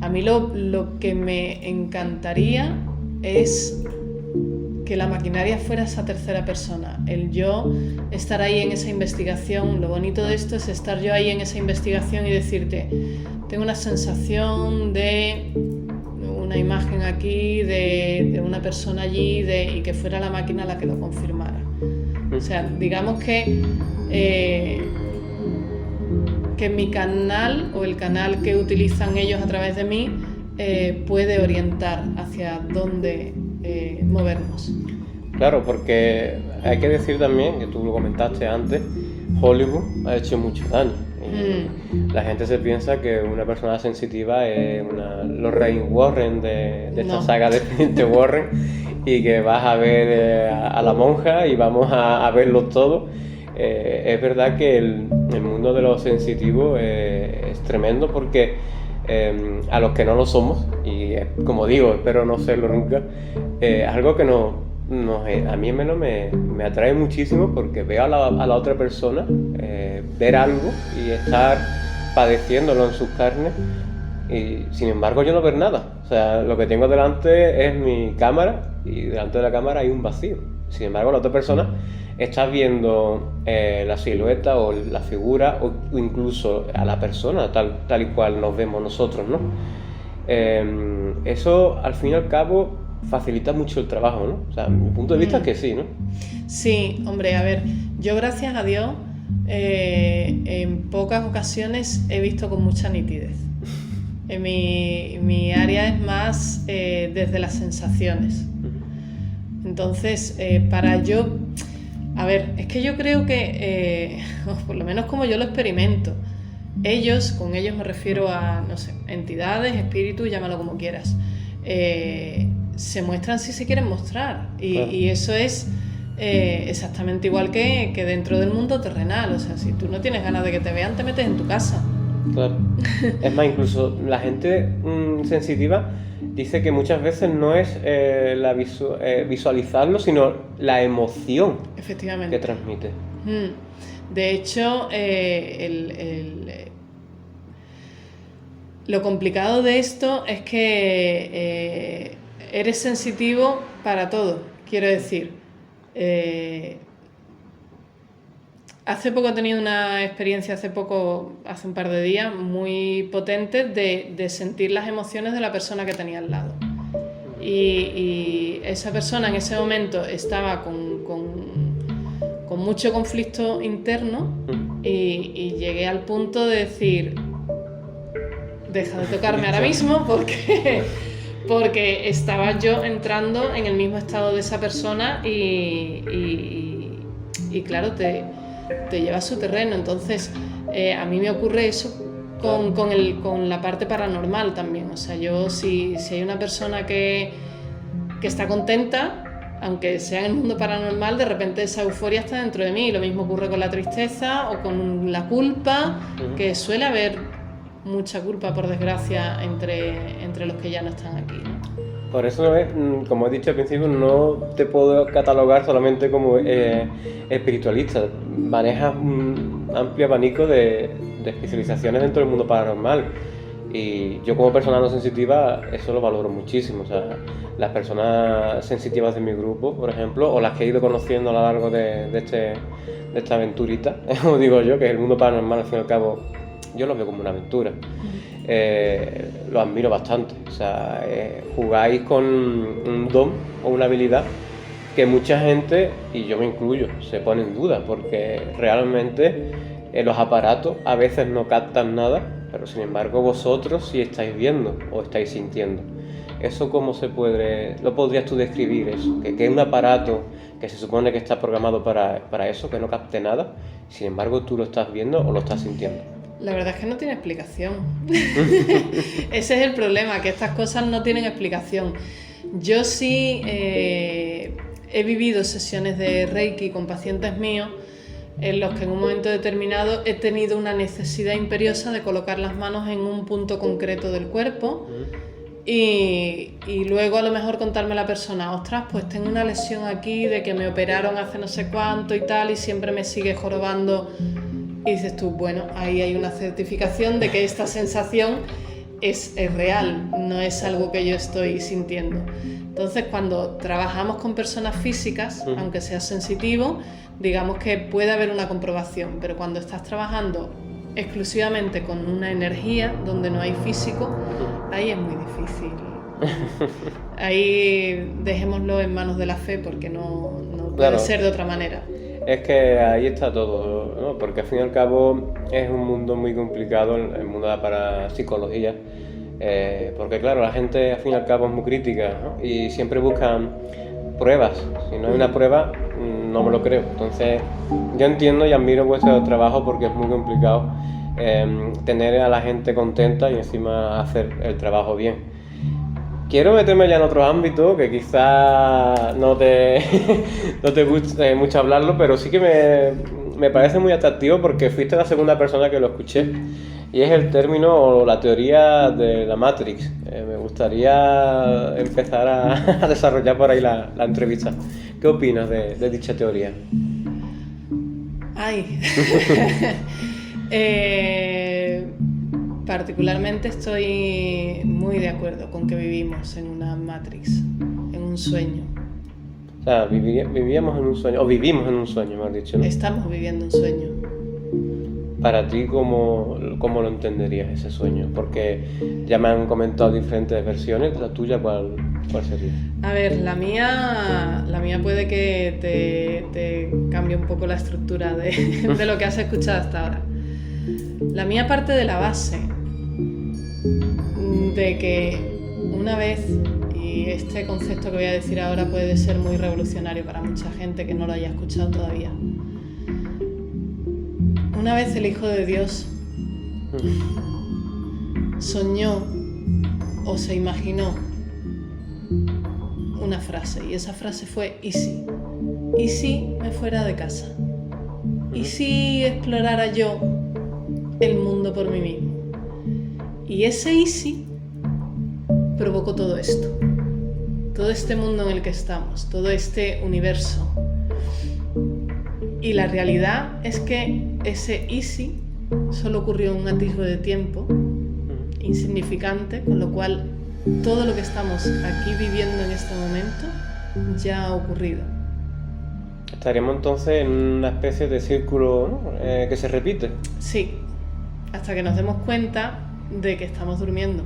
a mí lo que me encantaría es que la maquinaria fuera esa tercera persona. El yo estar ahí en esa investigación. Lo bonito de esto es estar yo ahí en esa investigación y decirte, tengo una sensación de una imagen aquí, de una persona allí, y que fuera la máquina la que lo confirmara. O sea, digamos que mi canal o el canal que utilizan ellos a través de mí puede orientar hacia dónde movernos. Claro, porque hay que decir también, que tú lo comentaste antes, Hollywood ha hecho mucho daño. La gente se piensa que una persona sensitiva es los Rain Warren de esta saga de Warren y que vas a ver a la monja y vamos a verlo todo. Es verdad que el mundo de los sensitivos es tremendo porque a los que no lo somos, y como digo, espero no serlo nunca, es algo que a mí menos me atrae muchísimo porque veo a la otra persona ver algo y estar padeciéndolo en sus carnes y sin embargo yo no ver nada. O sea, lo que tengo delante es mi cámara y delante de la cámara hay un vacío. Sin embargo, la otra persona está viendo la silueta o la figura o incluso a la persona tal y cual nos vemos nosotros, ¿no? Eso al fin y al cabo facilita mucho el trabajo, ¿no? O sea, mi punto de vista es que sí, ¿no? Sí, hombre, a ver, yo gracias a Dios en pocas ocasiones he visto con mucha nitidez. Mi área es más desde las sensaciones. Entonces, para yo... A ver, es que yo creo que, por lo menos como yo lo experimento, con ellos me refiero a, no sé, entidades, espíritus, llámalo como quieras, se muestran si se quieren mostrar. Y eso es exactamente igual que dentro del mundo terrenal. O sea, si tú no tienes ganas de que te vean, te metes en tu casa. Claro. Es más, incluso la gente sensitiva dice que muchas veces no es visualizarlo, sino la emoción Efectivamente. que transmite. De hecho, lo complicado de esto es que eres sensitivo para todo. Quiero decir, hace poco he tenido una experiencia, hace un par de días, muy potente de sentir las emociones de la persona que tenía al lado. Y esa persona en ese momento estaba con mucho conflicto interno y llegué al punto de decir, deja de tocarme ahora mismo porque estaba yo entrando en el mismo estado de esa persona y claro, te lleva a su terreno. Entonces, a mí me ocurre eso con la parte paranormal también. O sea, yo si hay una persona que está contenta, aunque sea en el mundo paranormal, de repente esa euforia está dentro de mí. Lo mismo ocurre con la tristeza o con la culpa, que suele haber mucha culpa, por desgracia, entre los que ya no están aquí, ¿no? Por eso, como he dicho al principio, no te puedo catalogar solamente como espiritualista. Manejas un amplio abanico de especializaciones dentro del mundo paranormal. Y yo, como persona no sensitiva, eso lo valoro muchísimo. O sea, las personas sensitivas de mi grupo, por ejemplo, o las que he ido conociendo a lo largo de esta aventurita, como digo yo, que es el mundo paranormal, al fin y al cabo, yo lo veo como una aventura. Lo admiro bastante. O sea, jugáis con un don o una habilidad que mucha gente, y yo me incluyo, se pone en duda, porque realmente los aparatos a veces no captan nada, pero sin embargo vosotros sí estáis viendo o estáis sintiendo. ¿Eso cómo lo podrías tú describir eso? Que es un aparato que se supone que está programado para eso, que no capte nada, sin embargo tú lo estás viendo o lo estás sintiendo. La verdad es que no tiene explicación. Ese es el problema, que estas cosas no tienen explicación. Yo sí he vivido sesiones de Reiki con pacientes míos en los que en un momento determinado he tenido una necesidad imperiosa de colocar las manos en un punto concreto del cuerpo y luego a lo mejor contarme a la persona, ostras, pues tengo una lesión aquí de que me operaron hace no sé cuánto y tal y siempre me sigue jorobando. Y dices tú, bueno, ahí hay una certificación de que esta sensación es real, no es algo que yo estoy sintiendo. Entonces, cuando trabajamos con personas físicas, aunque seas sensitivo, digamos que puede haber una comprobación, pero cuando estás trabajando exclusivamente con una energía donde no hay físico, ahí es muy difícil. Ahí dejémoslo en manos de la fe, porque no puede ser de otra manera. Es que ahí está todo, ¿no? Porque al fin y al cabo es un mundo muy complicado, el mundo de la parapsicología, porque claro, la gente al fin y al cabo es muy crítica, ¿no? Y siempre buscan pruebas. Si no hay una prueba, no me lo creo. Entonces, yo entiendo y admiro vuestro trabajo porque es muy complicado tener a la gente contenta y encima hacer el trabajo bien. Quiero meterme ya en otro ámbito que quizá no te guste mucho hablarlo, pero sí que me parece muy atractivo porque fuiste la segunda persona que lo escuché. Y es el término o la teoría de la Matrix. Me gustaría empezar a desarrollar por ahí la entrevista. ¿Qué opinas de dicha teoría? Ay. Particularmente estoy muy de acuerdo con que vivimos en una Matrix, en un sueño. O sea, vivíamos en un sueño, o vivimos en un sueño, me has dicho, ¿no? Estamos viviendo un sueño. Para ti, ¿cómo lo entenderías ese sueño? Porque ya me han comentado diferentes versiones. ¿La tuya cuál sería? A ver, la mía puede que te cambie un poco la estructura de lo que has escuchado hasta ahora. La mía parte de la base de que una vez, y este concepto que voy a decir ahora puede ser muy revolucionario para mucha gente que no lo haya escuchado todavía. Una vez el Hijo de Dios soñó o se imaginó una frase, y esa frase fue ¿y si? ¿Y si me fuera de casa? ¿Y si explorara yo el mundo por mí mismo? Y ese ¿y si? Provocó todo esto, todo este mundo en el que estamos, todo este universo. Y la realidad es que ese ¿y si? Solo ocurrió en un atisbo de tiempo insignificante, con lo cual todo lo que estamos aquí viviendo en este momento ya ha ocurrido. Estaríamos entonces en una especie de círculo, ¿no? Que se repite. Sí, hasta que nos demos cuenta de que estamos durmiendo.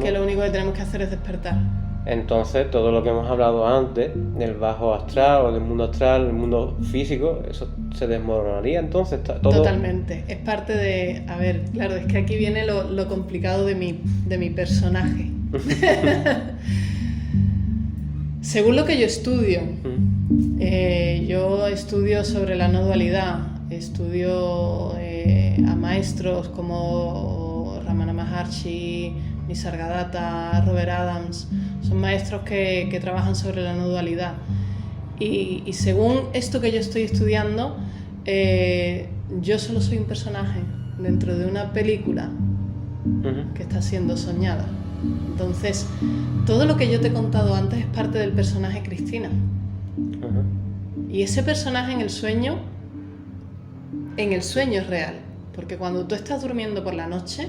Que lo único que tenemos que hacer es despertar. Entonces, todo lo que hemos hablado antes, del bajo astral o del mundo astral, el mundo físico, eso se desmoronaría entonces. Todo... Totalmente. Es parte de... A ver, claro, es que aquí viene lo complicado de mi personaje. Según lo que yo estudio, yo estudio sobre la no dualidad, estudio a maestros como Ramana Maharshi, Nisargadatta, Robert Adams, son maestros que trabajan sobre la no dualidad. Y según esto que yo estoy estudiando, yo solo soy un personaje dentro de una película que está siendo soñada. Entonces, todo lo que yo te he contado antes es parte del personaje Cristina. Y ese personaje en el sueño es real. Porque cuando tú estás durmiendo por la noche,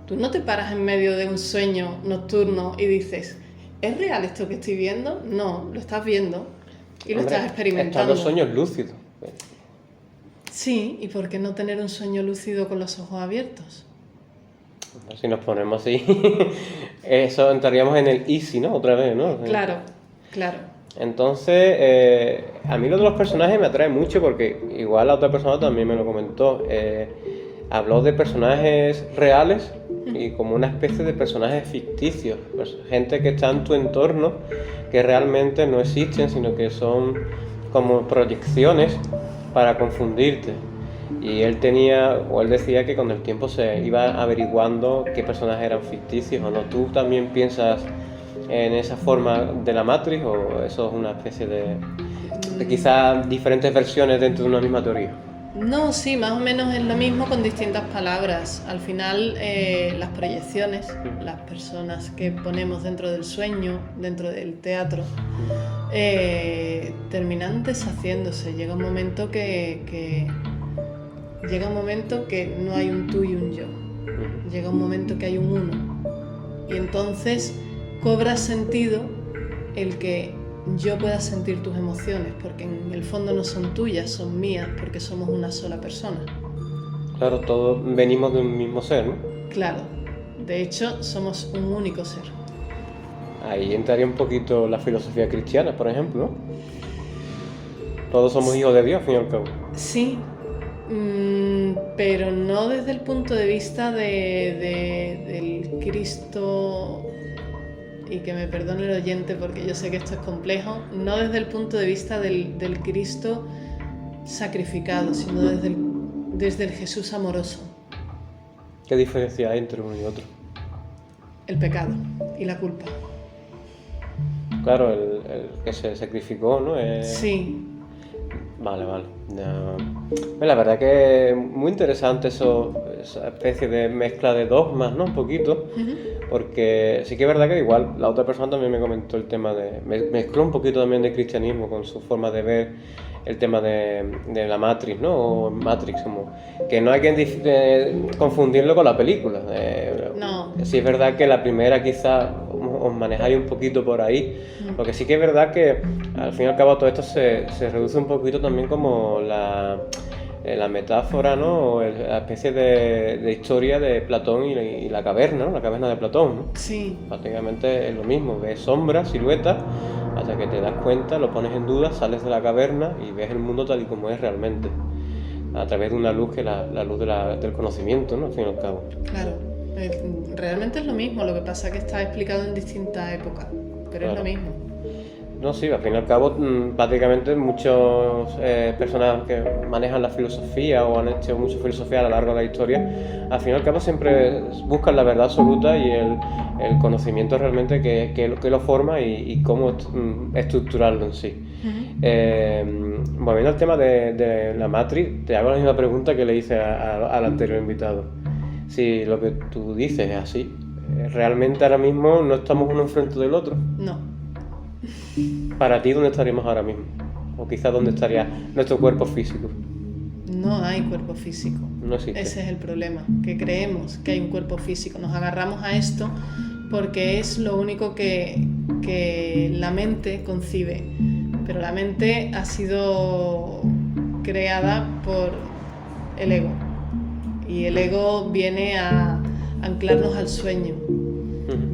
tú no te paras en medio de un sueño nocturno y dices, ¿es real esto que estoy viendo? No, lo estás viendo y lo estás experimentando. Están los sueños lúcidos. Sí, ¿y por qué no tener un sueño lúcido con los ojos abiertos? Si nos ponemos así, eso entraríamos en el easy, ¿no? Otra vez, ¿no? Claro, claro. Entonces, a mí lo de los personajes me atrae mucho porque igual la otra persona también me lo comentó. Habló de personajes reales y como una especie de personajes ficticios, pues, gente que está en tu entorno que realmente no existen, sino que son como proyecciones para confundirte. Y él decía que con el tiempo se iba averiguando qué personajes eran ficticios o no. ¿Tú también piensas en esa forma de la Matrix o eso es una especie de quizás diferentes versiones dentro de una misma teoría? No, sí, más o menos es lo mismo con distintas palabras. Al final, las proyecciones, las personas que ponemos dentro del sueño, dentro del teatro, terminan deshaciéndose. Llega un momento que no hay un tú y un yo. Llega un momento que hay un uno. Y entonces cobra sentido el que yo pueda sentir tus emociones, porque en el fondo no son tuyas, son mías, porque somos una sola persona. Claro, todos venimos de un mismo ser, ¿no? Claro, de hecho somos un único ser. Ahí entraría un poquito la filosofía cristiana, por ejemplo, ¿no? Todos somos hijos de Dios, al fin y al cabo. Sí, pero no desde el punto de vista del Cristo, y que me perdone el oyente porque yo sé que esto es complejo, no desde el punto de vista del Cristo sacrificado, sino desde el Jesús amoroso. ¿Qué diferencia hay entre uno y otro? El pecado y la culpa. Claro, el que se sacrificó, ¿no? Sí. Vale. La verdad que es muy interesante esa especie de mezcla de dogmas, ¿no? Un poquito. Porque sí que es verdad que igual la otra persona también me comentó el tema de... Mezcló un poquito también de cristianismo con su forma de ver el tema de la Matrix, ¿no? O Matrix, como... Que no hay que confundirlo con la película. No. Sí es verdad que la primera quizás os manejáis un poquito por ahí, porque sí que es verdad que al fin y al cabo todo esto se reduce un poquito también como la metáfora, ¿no? O la especie de historia de Platón y la caverna, ¿no? La caverna de Platón, ¿no? Sí. Prácticamente es lo mismo, ves sombras, siluetas, hasta que te das cuenta, lo pones en duda, sales de la caverna y ves el mundo tal y como es realmente, a través de una luz que es la luz del conocimiento, ¿no? Al fin y al cabo. Claro, realmente es lo mismo, lo que pasa es que está explicado en distintas épocas, pero claro. Es lo mismo. No, sí, al fin y al cabo, prácticamente muchas personas que manejan la filosofía o han hecho mucha filosofía a lo largo de la historia, al fin y al cabo siempre buscan la verdad absoluta y el conocimiento realmente que lo forma y cómo estructurarlo en sí. Volviendo al tema de la Matrix, te hago la misma pregunta que le hice al anterior invitado. Si lo que tú dices es así, ¿realmente ahora mismo no estamos uno enfrente del otro? No. Para ti, ¿dónde estaríamos ahora mismo? O quizás, ¿dónde estaría nuestro cuerpo físico? No hay cuerpo físico. No existe. Ese es el problema, que creemos que hay un cuerpo físico. Nos agarramos a esto porque es lo único que la mente concibe. Pero la mente ha sido creada por el ego. Y el ego viene a anclarnos al sueño.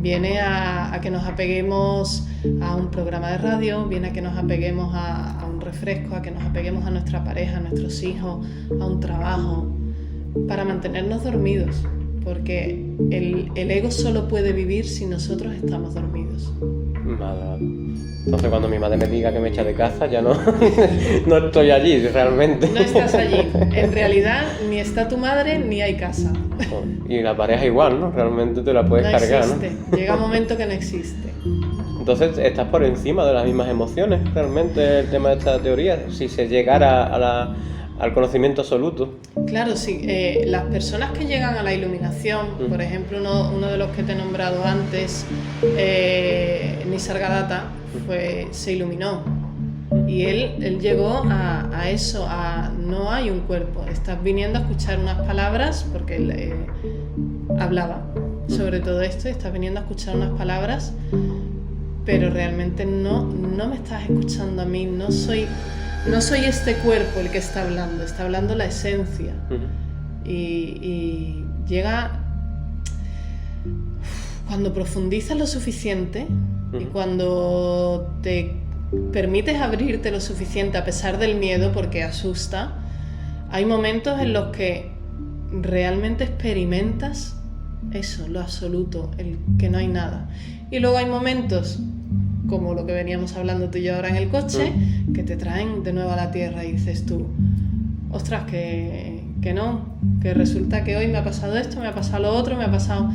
Viene a que nos apeguemos a un programa de radio, viene a que nos apeguemos a un refresco, a que nos apeguemos a nuestra pareja, a nuestros hijos, a un trabajo, para mantenernos dormidos, porque el ego solo puede vivir si nosotros estamos dormidos. Vale. Entonces cuando mi madre me diga que me echa de casa, ya no, no estoy allí realmente. No estás allí. En realidad ni está tu madre ni hay casa. Y la pareja igual, ¿no? Realmente te la puedes No cargar, existe. ¿no? Llega un momento que no existe. Entonces estás por encima de las mismas emociones, realmente, el tema de esta teoría, si se llegara al conocimiento absoluto. Claro, sí. Las personas que llegan a la iluminación, por ejemplo, uno de los que te he nombrado antes, Nisargadatta, se iluminó. Y él llegó a eso, no hay un cuerpo. Estás viniendo a escuchar unas palabras, porque él hablaba sobre todo esto, y estás viniendo a escuchar unas palabras, pero realmente no me estás escuchando a mí, no soy este cuerpo el que está hablando la esencia. Y llega cuando profundizas lo suficiente y cuando te permites abrirte lo suficiente a pesar del miedo, porque asusta, hay momentos en los que realmente experimentas eso, lo absoluto, el que no hay nada. Y luego hay momentos como lo que veníamos hablando tú y yo ahora en el coche, que te traen de nuevo a la tierra y dices tú, ostras, que no, que resulta que hoy me ha pasado esto, me ha pasado lo otro, me ha pasado...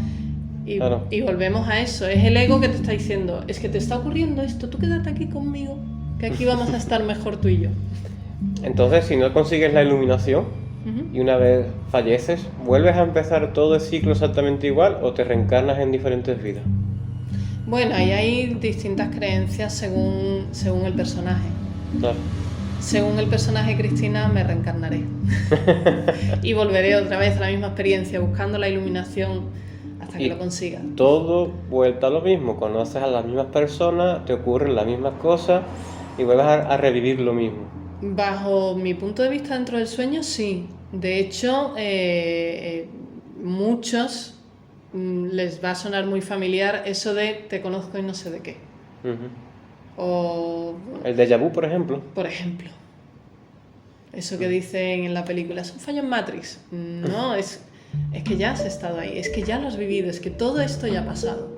Y volvemos a eso, es el ego que te está diciendo, es que te está ocurriendo esto, tú quédate aquí conmigo, que aquí vamos a estar mejor tú y yo. Entonces, si no consigues la iluminación y una vez falleces, ¿vuelves a empezar todo el ciclo exactamente igual o te reencarnas en diferentes vidas? Bueno, ahí hay distintas creencias según el personaje. Claro. Según el personaje Cristina, me reencarnaré. Y volveré otra vez a la misma experiencia, buscando la iluminación hasta que lo consiga. Todo vuelta a lo mismo. Conoces a las mismas personas, te ocurren las mismas cosas y vuelves a revivir lo mismo. Bajo mi punto de vista dentro del sueño, sí. De hecho, muchos les va a sonar muy familiar eso de te conozco y no sé de qué. O el déjà vu, por ejemplo. Por ejemplo. Eso que dicen en la película, es un fallo en Matrix. No, es que ya has estado ahí, es que ya lo has vivido, es que todo esto ya ha pasado.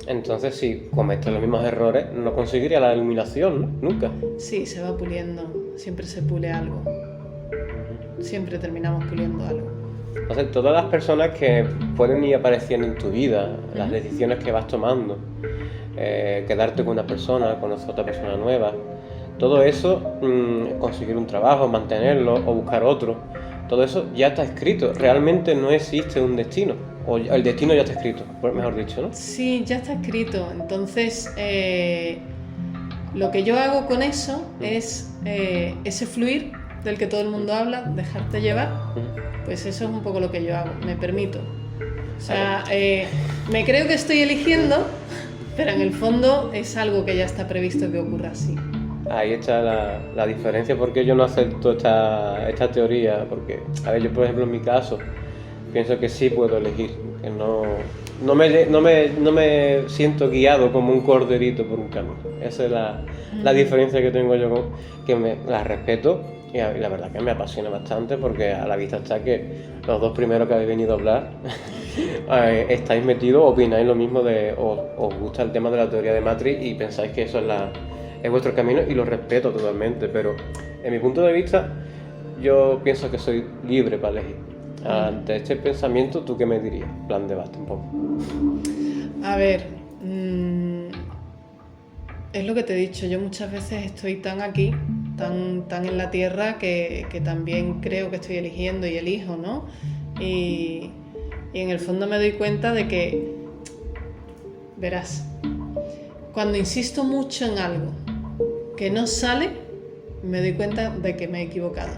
Entonces, si cometes los mismos errores, no conseguiría la iluminación, ¿no? Nunca. Sí, se va puliendo, siempre se pule algo. Siempre terminamos puliendo algo. Entonces, todas las personas que pueden ir apareciendo en tu vida, las decisiones que vas tomando, quedarte con una persona, conocer a otra persona nueva, todo eso, conseguir un trabajo, mantenerlo o buscar otro, todo eso ya está escrito. Realmente no existe un destino, o el destino ya está escrito, mejor dicho, ¿no? Sí, ya está escrito. Entonces, lo que yo hago con eso es ese fluir del que todo el mundo habla, dejarte llevar, pues eso es un poco lo que yo hago, me permito. O sea, me creo que estoy eligiendo, pero en el fondo es algo que ya está previsto que ocurra así. Ahí está la diferencia, porque yo no acepto esta teoría, porque, a ver, yo por ejemplo en mi caso, pienso que sí puedo elegir, que no me siento guiado como un corderito por un camino. Esa es la diferencia que tengo yo, que la respeto. Y la verdad que me apasiona bastante, porque a la vista está que los dos primeros que habéis venido a hablar estáis metidos, opináis lo mismo, os gusta el tema de la teoría de Matrix y pensáis que eso es vuestro camino, y lo respeto totalmente, pero en mi punto de vista yo pienso que soy libre para elegir. Ante este pensamiento, ¿tú qué me dirías? Plan de basta un poco. A ver, es lo que te he dicho, yo muchas veces estoy tan aquí, tan en la tierra, que también creo que estoy eligiendo y elijo, ¿no? Y en el fondo me doy cuenta de que, verás, cuando insisto mucho en algo que no sale, me doy cuenta de que me he equivocado,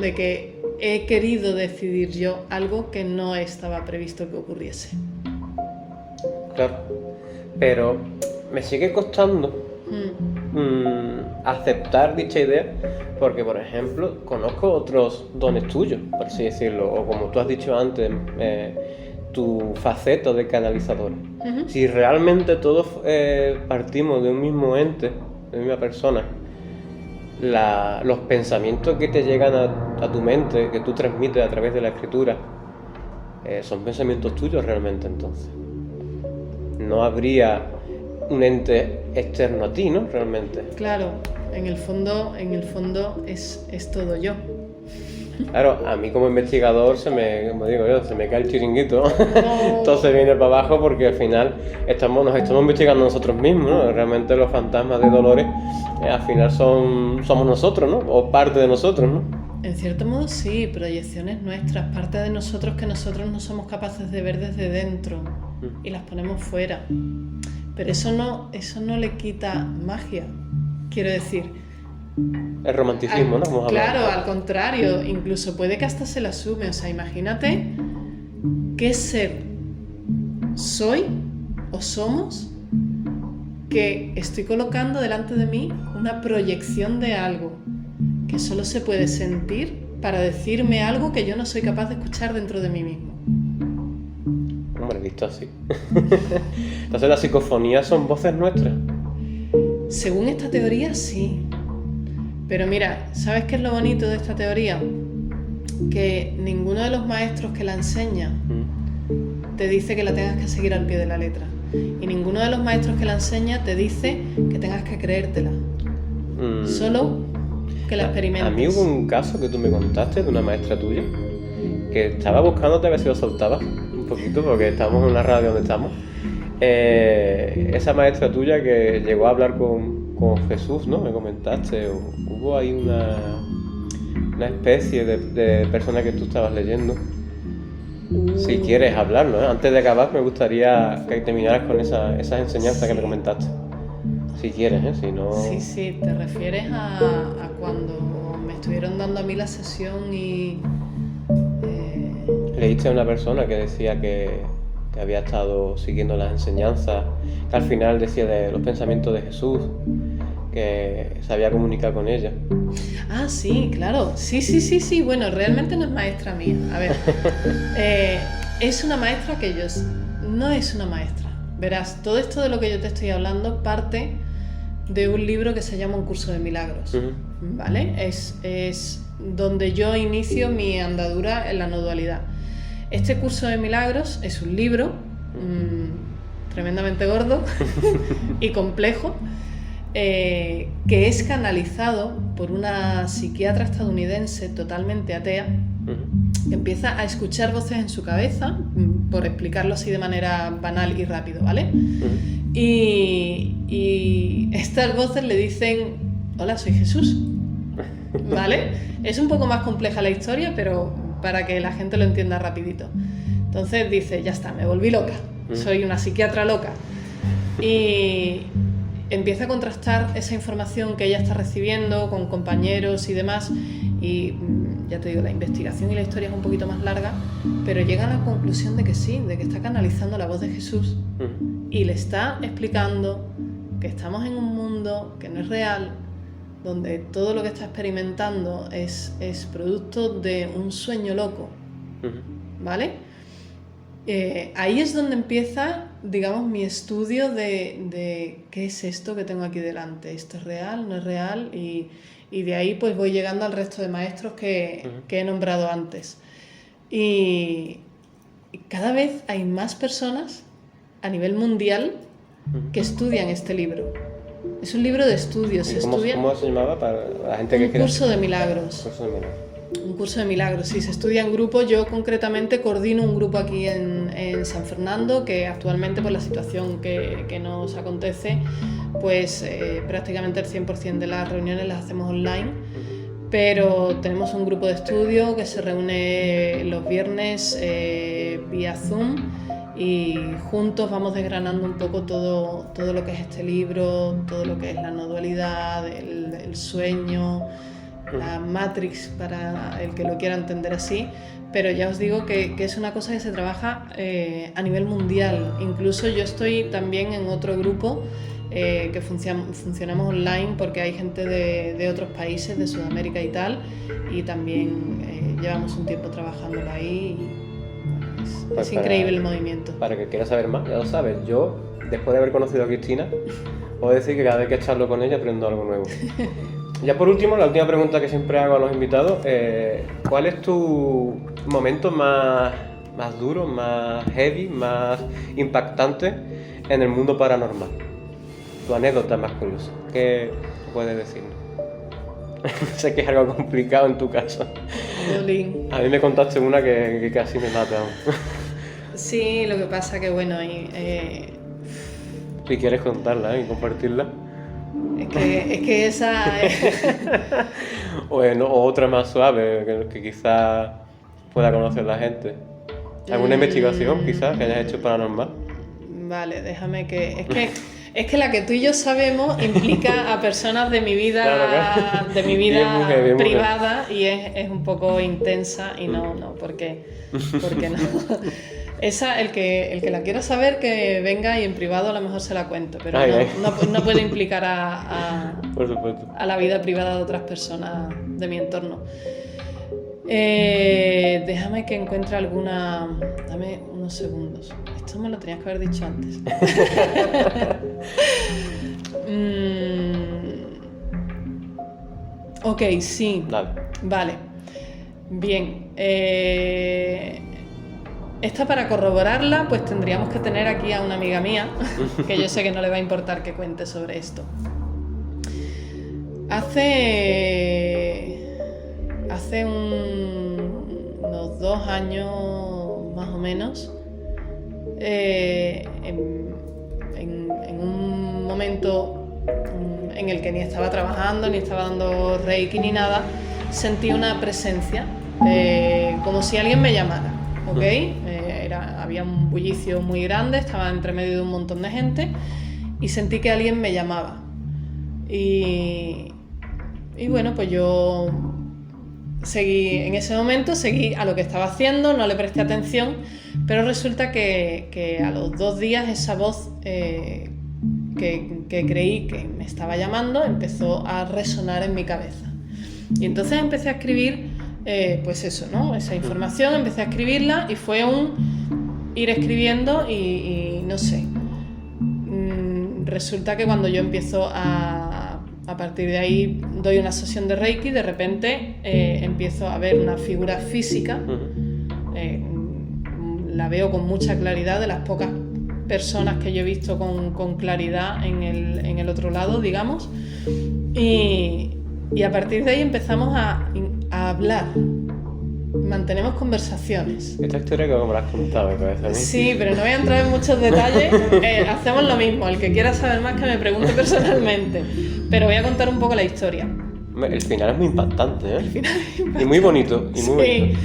de que he querido decidir yo algo que no estaba previsto que ocurriese. Claro, pero me sigue costando aceptar dicha idea, porque por ejemplo conozco otros dones tuyos, por así decirlo, o como tú has dicho antes, tu faceta de canalizador. Ujú. Si realmente todos partimos de un mismo ente, de una misma persona, los pensamientos que te llegan a tu mente, que tú transmites a través de la escritura, son pensamientos tuyos realmente. Entonces no habría un ente externo a ti, ¿no? Realmente. Claro, en el fondo es todo yo. Claro, a mí como investigador como digo yo, se me cae el chiringuito. Entonces viene para abajo porque al final nos estamos investigando nosotros mismos, ¿no? Realmente los fantasmas de Dolores al final somos nosotros, ¿no? O parte de nosotros, ¿no? En cierto modo sí, proyecciones nuestras, parte de nosotros que nosotros no somos capaces de ver desde dentro y las ponemos fuera. Pero eso no le quita magia. Quiero decir, El romanticismo, ¿no? Vamos a hablar. claro, al contrario, incluso puede que hasta se la asume. O sea, imagínate qué ser soy o somos que estoy colocando delante de mí una proyección de algo que solo se puede sentir para decirme algo que yo no soy capaz de escuchar dentro de mí mismo. Hombre, visto así. Entonces las psicofonías son voces nuestras. Según esta teoría, sí. Pero mira, ¿sabes qué es lo bonito de esta teoría? Que ninguno de los maestros que la enseña te dice que la tengas que seguir al pie de la letra. Y ninguno de los maestros que la enseña te dice que tengas que creértela. Solo que la experimentes. A mí hubo un caso que tú me contaste de una maestra tuya que estaba buscándote a ver si lo soltabas un poquito porque estamos en una radio donde estamos. Esa maestra tuya que llegó a hablar con Jesús, ¿no? Me comentaste. Hubo ahí una especie de persona que tú estabas leyendo. Si quieres hablarlo, ¿eh? Antes de acabar me gustaría que terminaras con esas enseñanzas que me comentaste. Si quieres, ¿eh? Si no... Sí, te refieres a cuando me estuvieron dando a mí la sesión y... Leíste a una persona que decía que había estado siguiendo las enseñanzas, que al final decía de los pensamientos de Jesús, que sabía comunicar con ella. Ah, sí, claro. Sí. Bueno, realmente no es maestra mía. A ver, es una maestra que yo... No es una maestra. Verás, todo esto de lo que yo te estoy hablando parte de un libro que se llama Un curso de milagros. ¿Vale? Es donde yo inicio mi andadura en la no dualidad. Este curso de milagros es un libro tremendamente gordo y complejo, que es canalizado por una psiquiatra estadounidense totalmente atea, que empieza a escuchar voces en su cabeza, por explicarlo así de manera banal y rápido, ¿vale? Y estas voces le dicen: hola, soy Jesús, ¿vale? Es un poco más compleja la historia, pero para que la gente lo entienda rapidito. Entonces dice: ya está, me volví loca, soy una psiquiatra loca. Y empieza a contrastar esa información que ella está recibiendo con compañeros y demás, y ya te digo, la investigación y la historia es un poquito más larga, pero llega a la conclusión de que sí, de que está canalizando la voz de Jesús y le está explicando que estamos en un mundo que no es real, donde todo lo que está experimentando es producto de un sueño loco, ¿vale? Ahí es donde empieza, digamos, mi estudio de qué es esto que tengo aquí delante. ¿Esto es real? ¿No es real? Y de ahí pues voy llegando al resto de maestros que he nombrado antes. Y cada vez hay más personas a nivel mundial que estudian este libro. Es un libro de estudios. ¿Cómo se llamaba para la gente que quiera? Curso de milagros. Un curso de milagros, sí, se estudia en grupo. Yo concretamente coordino un grupo aquí en San Fernando, que actualmente por la situación que nos acontece, pues prácticamente el 100% de las reuniones las hacemos online, pero tenemos un grupo de estudio que se reúne los viernes vía Zoom, y juntos vamos desgranando un poco todo lo que es este libro, todo lo que es la no dualidad, el sueño, la Matrix, para el que lo quiera entender así. Pero ya os digo que es una cosa que se trabaja a nivel mundial. Incluso yo estoy también en otro grupo que funcionamos online, porque hay gente de otros países, de Sudamérica y tal, y también llevamos un tiempo trabajándolo ahí. Es increíble el movimiento. Para que quiera saber más, ya lo sabes. Yo, después de haber conocido a Cristina, puedo decir que cada vez que charlo con ella aprendo algo nuevo. Ya por último, la última pregunta que siempre hago a los invitados, ¿cuál es tu momento más duro, más heavy, más impactante en el mundo paranormal? Tu anécdota más curiosa. ¿Qué puedes decirnos? Sé que es algo complicado en tu caso. Jolín. A mí me contaste una que casi me mata. Sí, lo que pasa que bueno, Si quieres contarla y compartirla. es que esa... Bueno, o otra más suave, que quizás pueda conocer la gente. ¿Alguna investigación quizás que hayas hecho paranormal? Vale, déjame que... Es que la que tú y yo sabemos implica a personas de mi vida, Claro. de mi vida Bien mujer. privada y es un poco intensa y no, porque no. Esa, el que la quiera saber, que venga y en privado a lo mejor se la cuento, pero no puede implicar Por supuesto. a la vida privada de otras personas de mi entorno. Déjame que encuentre alguna... Dame unos segundos. Esto me lo tenías que haber dicho antes. Ok, sí. Dale. Vale. Bien. Esta, para corroborarla, pues tendríamos que tener aquí a una amiga mía, que yo sé que no le va a importar que cuente sobre esto. Hace unos 2 años más o menos, en un momento en el que ni estaba trabajando, ni estaba dando reiki ni nada, sentí una presencia, como si alguien me llamara, ¿ok? Había un bullicio muy grande, estaba entre medio de un montón de gente y sentí que alguien me llamaba. Y bueno, pues yo en ese momento seguí a lo que estaba haciendo, no le presté atención, pero resulta que a los 2 días esa voz que creí que me estaba llamando empezó a resonar en mi cabeza. Y entonces empecé a escribir, pues eso, ¿no? Esa información, empecé a escribirla y fue ir escribiendo y no sé. Resulta que cuando yo empiezo a partir de ahí doy una sesión de Reiki, de repente empiezo a ver una figura física, la veo con mucha claridad, de las pocas personas que yo he visto con claridad en el otro lado, digamos, y a partir de ahí empezamos a hablar, mantenemos conversaciones. Esta historia que me la has contado, me parece a mí. Sí, pero no voy a entrar en muchos detalles. Hacemos lo mismo, el que quiera saber más que me pregunte personalmente, pero voy a contar un poco la historia. El final es muy impactante, ¿eh? El final es impactante. Y muy bonito, y muy bonito.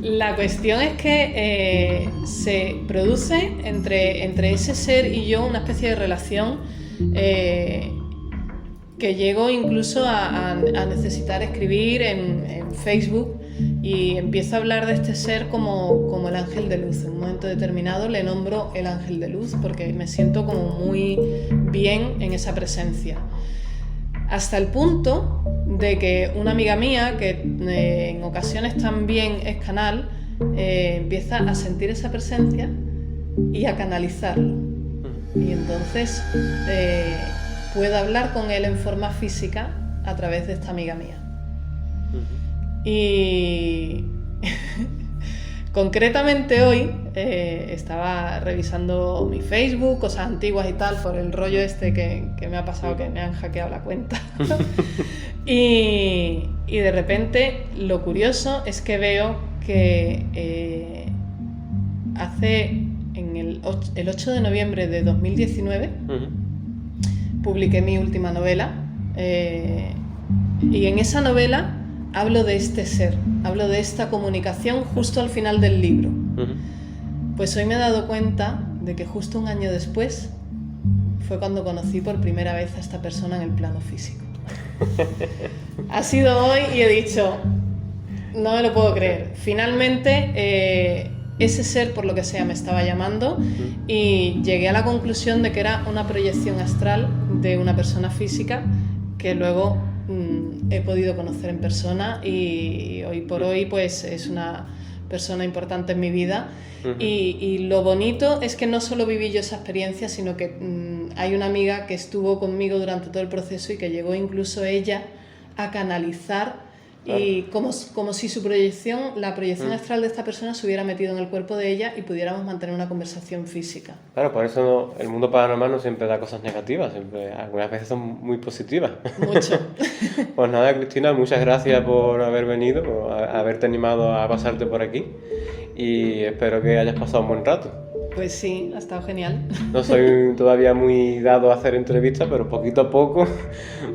La cuestión es que se produce entre ese ser y yo una especie de relación que llego incluso a necesitar escribir en Facebook, y empiezo a hablar de este ser como el ángel de luz. En un momento determinado le nombro el ángel de luz porque me siento como muy bien en esa presencia. Hasta el punto de que una amiga mía, que en ocasiones también es canal, empieza a sentir esa presencia y a canalizarlo. Y entonces puedo hablar con él en forma física a través de esta amiga mía. Y concretamente hoy estaba revisando mi Facebook, cosas antiguas y tal, por el rollo este que me ha pasado, que me han hackeado la cuenta. y de repente lo curioso es que veo que el 8 de noviembre de 2019 publiqué mi última novela, y en esa novela hablo de este ser, hablo de esta comunicación justo al final del libro. Pues hoy me he dado cuenta de que justo 1 año después fue cuando conocí por primera vez a esta persona en el plano físico. Ha sido hoy y he dicho, no me lo puedo creer. Finalmente ese ser, por lo que sea, me estaba llamando y llegué a la conclusión de que era una proyección astral de una persona física que luego he podido conocer en persona, y hoy por hoy pues es una persona importante en mi vida. Y lo bonito es que no solo viví yo esa experiencia, sino que hay una amiga que estuvo conmigo durante todo el proceso y que llegó incluso ella a canalizar y como si la proyección astral de esta persona se hubiera metido en el cuerpo de ella y pudiéramos mantener una conversación física. Claro, por eso el mundo paranormal no siempre da cosas negativas, siempre, algunas veces son muy positivas. Mucho. Pues nada, Cristina, muchas gracias por haber venido, por haberte animado a pasarte por aquí y espero que hayas pasado un buen rato. Pues sí, ha estado genial. No soy todavía muy dado a hacer entrevistas, pero poquito a poco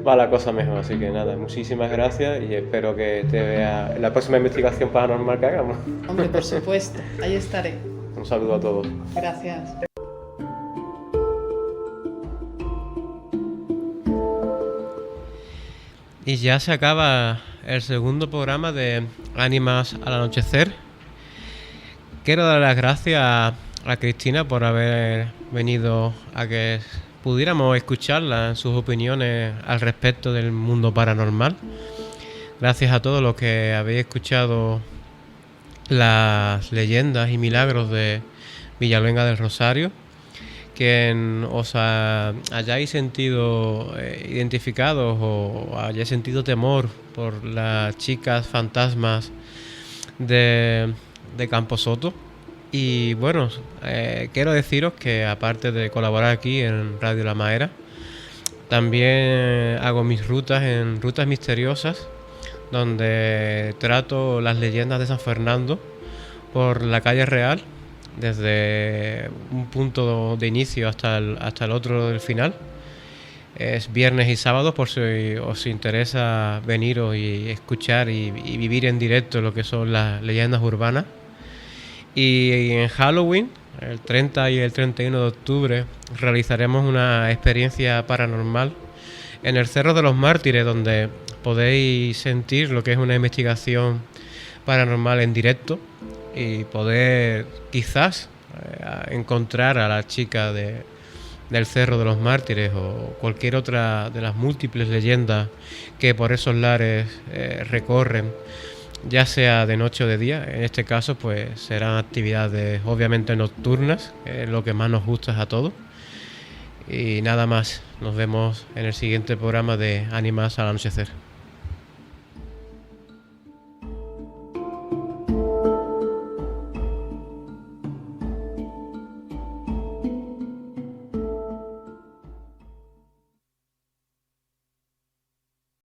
va la cosa mejor. Así que nada, muchísimas gracias y espero que te vea en la próxima investigación paranormal que hagamos. Hombre, por supuesto, ahí estaré. Un saludo a todos. Gracias. Y ya se acaba el segundo programa de Ánimas al Anochecer. Quiero dar las gracias a Cristina por haber venido a que pudiéramos escucharla en sus opiniones al respecto del mundo paranormal. Gracias a todos los que habéis escuchado las leyendas y milagros de Villaluenga del Rosario, que os hayáis sentido identificados o hayáis sentido temor por las chicas fantasmas de Camposoto. Y bueno, quiero deciros que aparte de colaborar aquí en Radio La Maera, también hago mis rutas en Rutas Misteriosas, donde trato las leyendas de San Fernando por la calle Real, desde un punto de inicio hasta el otro del final. Es viernes y sábado, por si os interesa veniros y escuchar y vivir en directo lo que son las leyendas urbanas. Y en Halloween, el 30 y el 31 de octubre, realizaremos una experiencia paranormal en el Cerro de los Mártires, donde podéis sentir lo que es una investigación paranormal en directo y poder quizás encontrar a la chica del Cerro de los Mártires o cualquier otra de las múltiples leyendas que por esos lares recorren, ya sea de noche o de día. En este caso pues serán actividades obviamente nocturnas, que es lo que más nos gusta a todos. Y nada más, nos vemos en el siguiente programa de Ánimas al Anochecer.